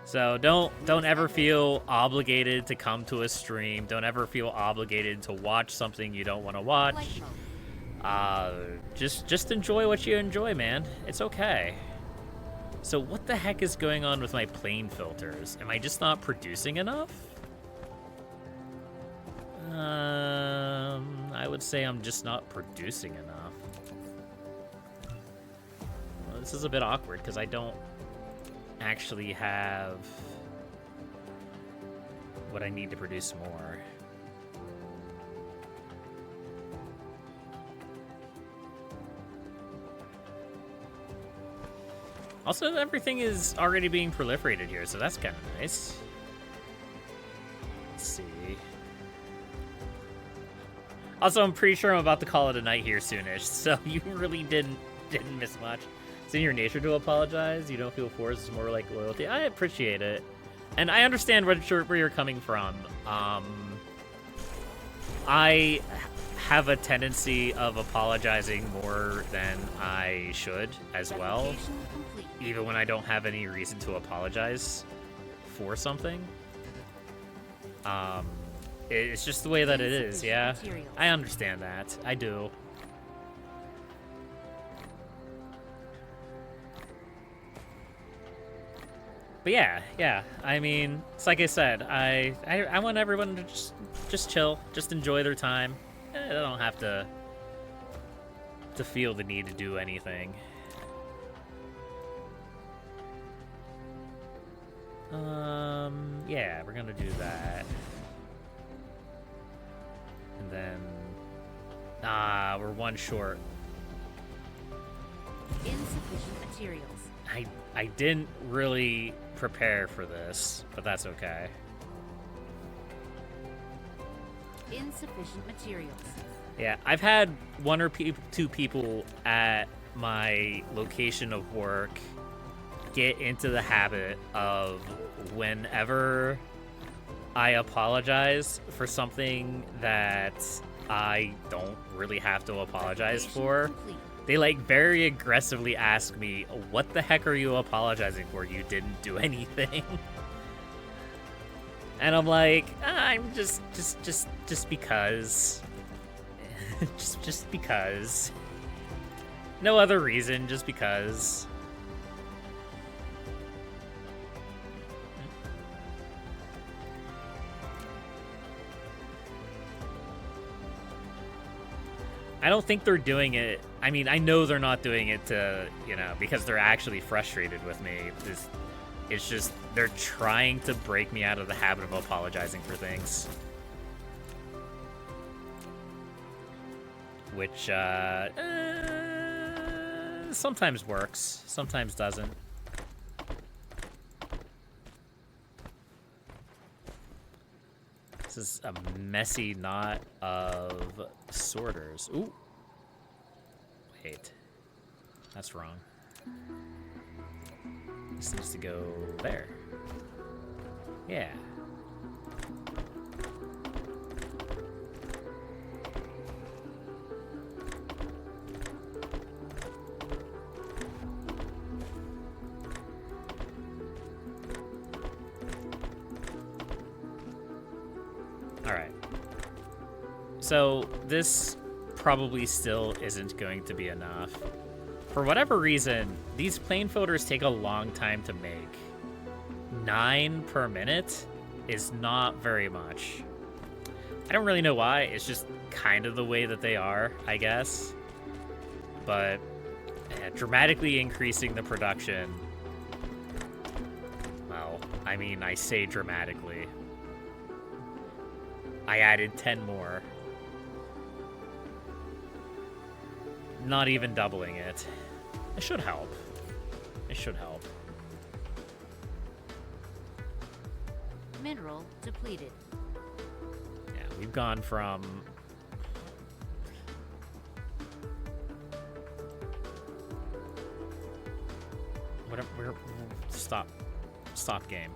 So don't ever feel obligated to come to a stream. Don't ever feel obligated to watch something you don't want to watch. Just enjoy what you enjoy, man. It's okay. So what the heck is going on with my plane filters? Am I just not producing enough? I would say I'm just not producing enough. Well, this is a bit awkward because I don't actually have what I need to produce more. Also, everything is already being proliferated here, so that's kind of nice. Let's see. Also, I'm pretty sure I'm about to call it a night here soonish, so you really didn't miss much. It's in your nature to apologize. You don't feel forced. It's more like loyalty. I appreciate it. And I understand where you're coming from. I have a tendency of apologizing more than I should as well. Even when I don't have any reason to apologize for something. It's just the way that it is, yeah. I understand that. I do. But yeah. I mean, it's like I said, I want everyone to just chill, just enjoy their time. They don't have to feel the need to do anything. Yeah, we're gonna do that. And then, we're one short. Insufficient materials. I didn't really prepare for this, but that's okay. Insufficient materials. Yeah, I've had one or two people at my location of work get into the habit of whenever I apologize for something that I don't really have to apologize for, they like very aggressively ask me, what the heck are you apologizing for? You didn't do anything. And I'm like, I'm just because. just because. No other reason, just because. I don't think they're doing it. I mean, I know they're not doing it to, because they're actually frustrated with me. It's just they're trying to break me out of the habit of apologizing for things. Which, sometimes works, sometimes doesn't. This is a messy knot of sorters. Ooh. Wait. That's wrong. This needs to go there. Yeah. Alright. So, this probably still isn't going to be enough. For whatever reason, these plane filters take a long time to make. 9 per minute is not very much. I don't really know why, it's just kind of the way that they are, I guess. But dramatically increasing the production, well, Well, I mean, I say dramatically. I added 10 more. Not even doubling it. It should help. It should help. Mineral depleted. Yeah, we've gone from... Whatever, Stop game.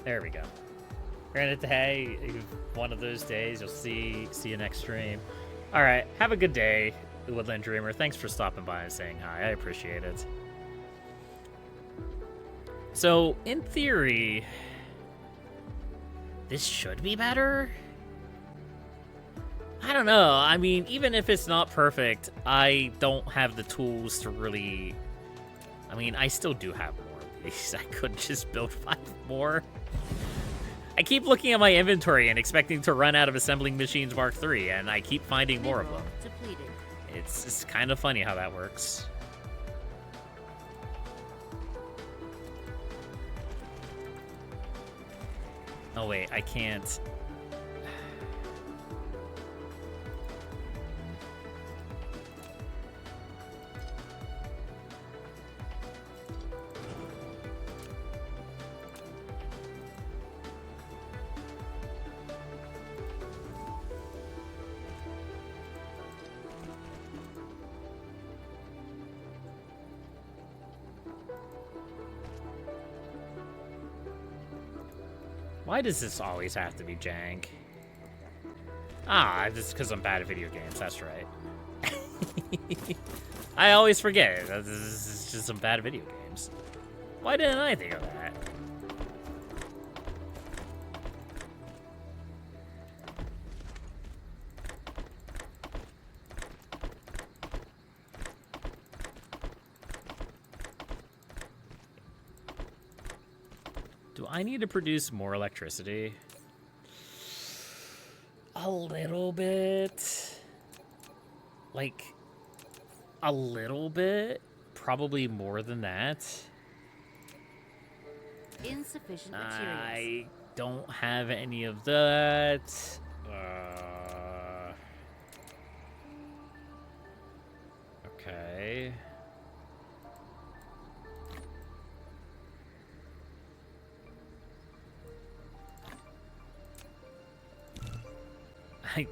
There we go. Granted, hey, one of those days, you'll see you next stream. All right, have a good day, Woodland Dreamer. Thanks for stopping by and saying hi. I appreciate it. So, in theory, this should be better. I don't know. I mean, even if it's not perfect, I don't have the tools to really... I mean, I still do have more of these. I could just build 5 more. I keep looking at my inventory and expecting to run out of Assembling Machines Mark III, and I keep finding more of them. Depleted. It's kind of funny how that works. Oh wait, I can't... Why does this always have to be jank? Ah, it's because I'm bad at video games, that's right. I always forget. This is just some bad video games. Why didn't I think of that? Do I need to produce more electricity? A little bit. Like, a little bit? Probably more than that. Insufficient materials. I don't have any of that. Okay. I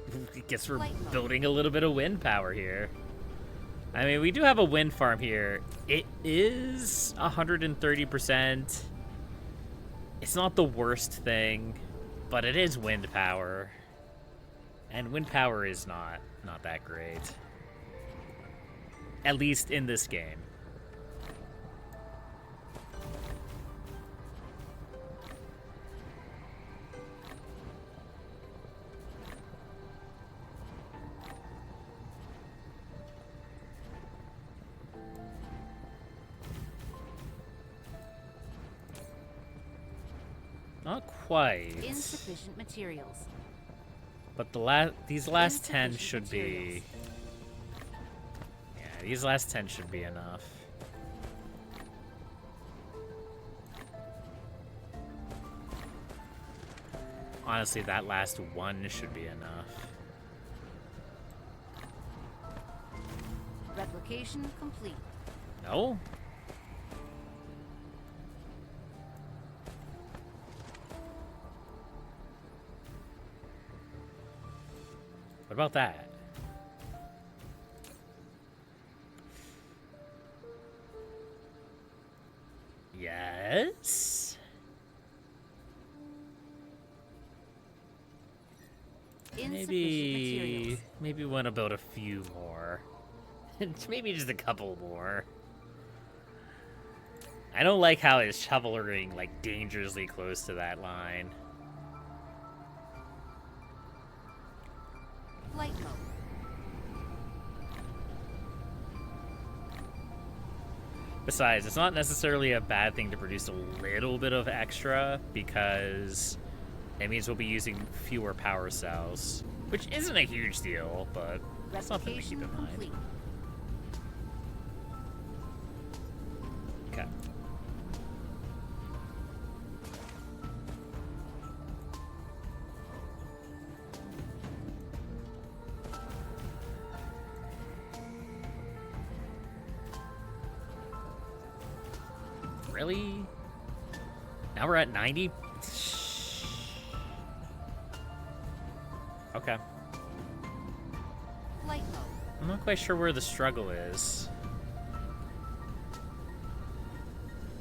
guess we're building a little bit of wind power here. I mean, we do have a wind farm here. It is 130%. It's not the worst thing, but it is wind power. And wind power is not that great. At least in this game. Not quite. Insufficient materials. But these last 10 should be... Yeah, these last 10 should be enough. Honestly, that last 1 should be enough. Replication complete. No? What about that? Yes? Maybe we want to build a few more. Maybe just a couple more. I don't like how it's hovering like dangerously close to that line. Flight mode. Besides, it's not necessarily a bad thing to produce a little bit of extra because it means we'll be using fewer power cells, which isn't a huge deal, but something to keep in mind. Really? Now we're at 90? Okay. Flight mode. I'm not quite sure where the struggle is.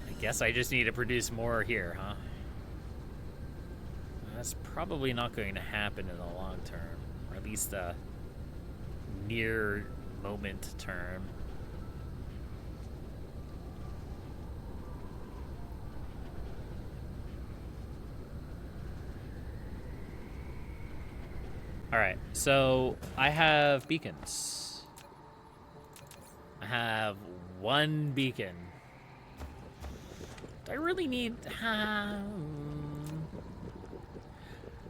I guess I just need to produce more here, huh? That's probably not going to happen in the long term, or at least the near moment term. All right, so I have beacons. I have one beacon. Do I really need...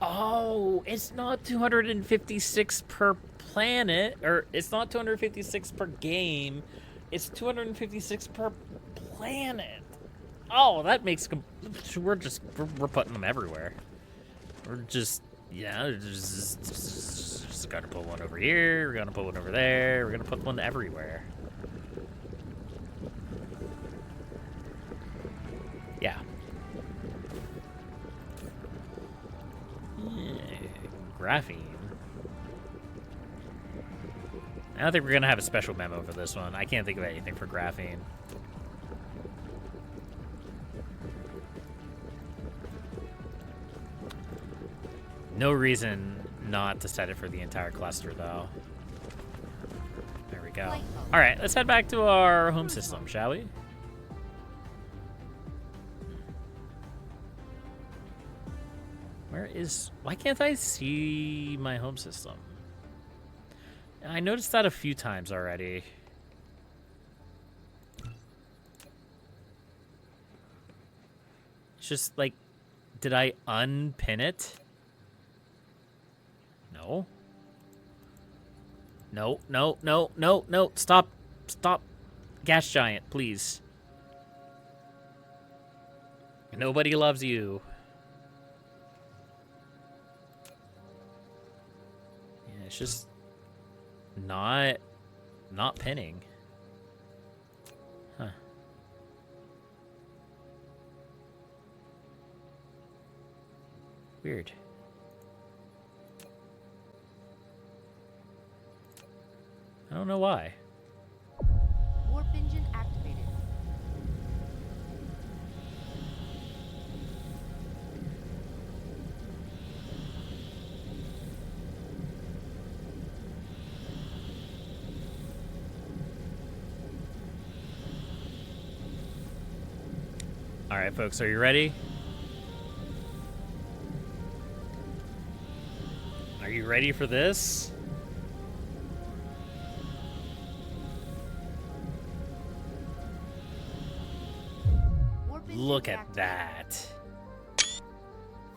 Oh, it's not 256 per planet, or it's not 256 per game. It's 256 per planet. Oh, that makes... We're putting them everywhere. We're just... Yeah, just gotta put one over here, we're gonna put one over there, we're gonna put one everywhere. Yeah. Graphene. I don't think we're gonna have a special memo for this one. I can't think of anything for graphene. No reason not to set it for the entire cluster, though. There we go. All right, let's head back to our home system, shall we? Where is... Why can't I see my home system? I noticed that a few times already. It's just like... Did I unpin it? No. No, no, no, no, no. Stop. Stop. Gas giant, please. Nobody loves you. Yeah, it's just not pinning. Huh. Weird. I don't know why. Warp engine activated. All right, folks, are you ready? Are you ready for this? Look at that.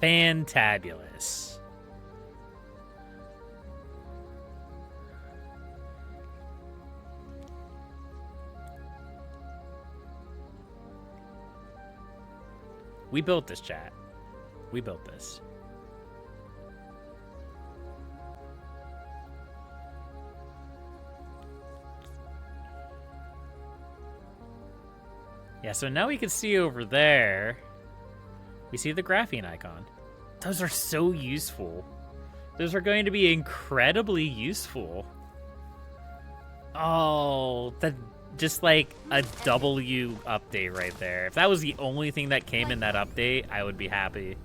Fantabulous. We built this, chat. We built this. Yeah, so now we can see over there. We see the graphene icon. Those are so useful. Those are going to be incredibly useful. Oh, that just like a W update right there. If that was the only thing that came in that update, I would be happy.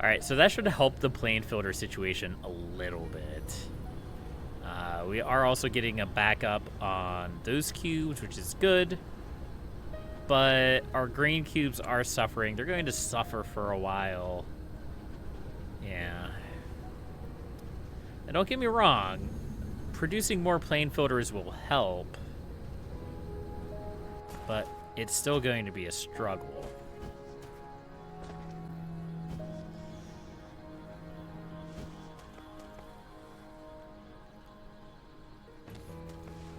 All right, so that should help the plane filter situation a little bit. We are also getting a backup on those cubes, which is good. But our green cubes are suffering. They're going to suffer for a while. Yeah. And don't get me wrong, producing more plane filters will help. But it's still going to be a struggle.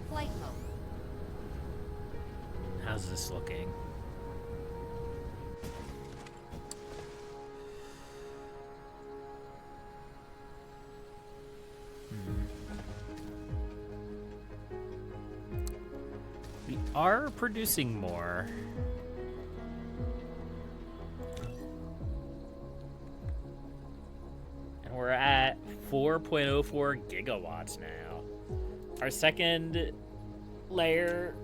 Flight mode. How's this looking? are producing more. And we're at 4.04 gigawatts now. Our second layer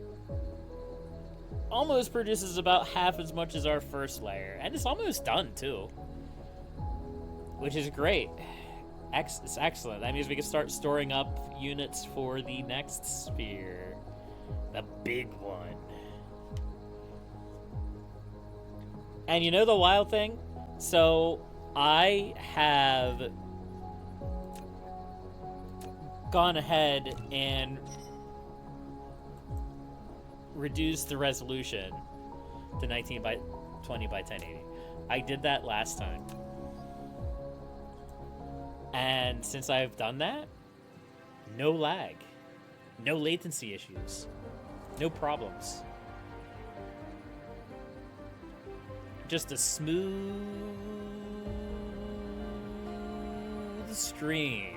almost produces about half as much as our first layer. And it's almost done, too. Which is great. It's excellent. That means we can start storing up units for the next sphere. The big one. And you know the wild thing? So I have gone ahead and reduced the resolution to 19 by 20 by 1080. I did that last time. And since I've done that, no lag, no latency issues, no problems. Just a smooth stream.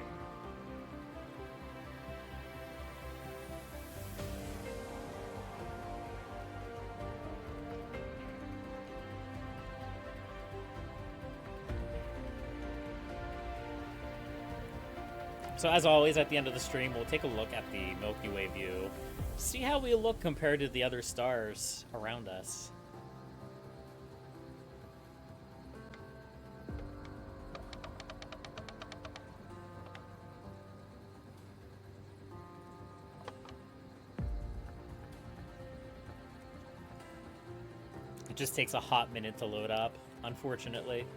So as always, at the end of the stream, we'll take a look at the Milky Way view, see how we look compared to the other stars around us. It just takes a hot minute to load up, unfortunately.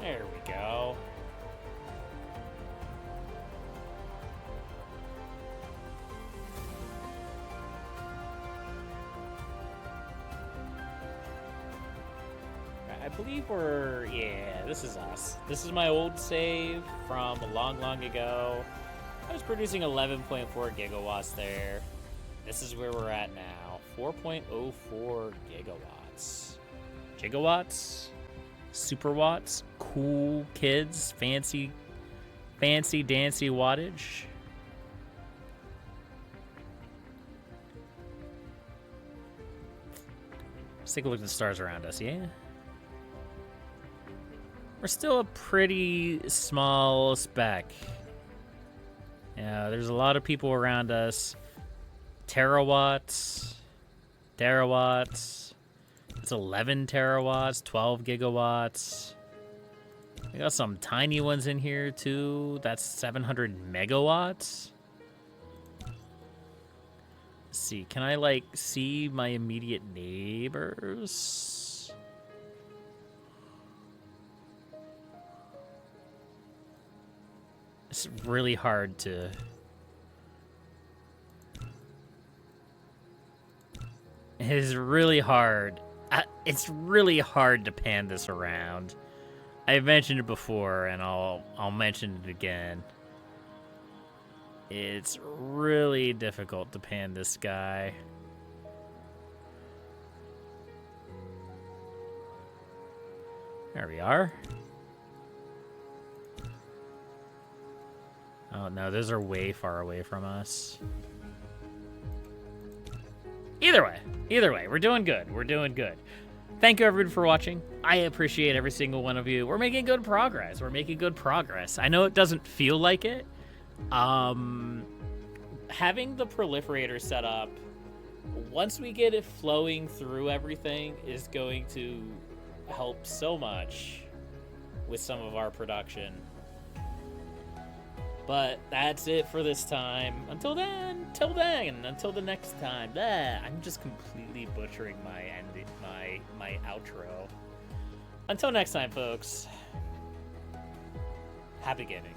There we go. I believe yeah, this is us. This is my old save from a long, long ago. I was producing 11.4 gigawatts there. This is where we're at now. 4.04 gigawatts. Gigawatts? Super watts, cool kids, fancy dancy wattage. Let's take a look at the stars around us, yeah? We're still a pretty small speck. Yeah, there's a lot of people around us. Terawatts. It's 11 terawatts, 12 gigawatts. We got some tiny ones in here, too. That's 700 megawatts. Let's see. Can I, like, see my immediate neighbors? It's really hard to... It is really hard. It's really hard to pan this around. I've mentioned it before, and I'll mention it again. It's really difficult to pan this guy. There we are. Oh no, those are way far away from us. Either way, we're doing good. We're doing good. Thank you, everyone, for watching. I appreciate every single one of you. We're making good progress. I know it doesn't feel like it. Having the proliferator set up, once we get it flowing through everything, is going to help so much with some of our production. But that's it for this time. Until the next time. I'm just completely butchering my outro. Until next time, folks. Happy gaming.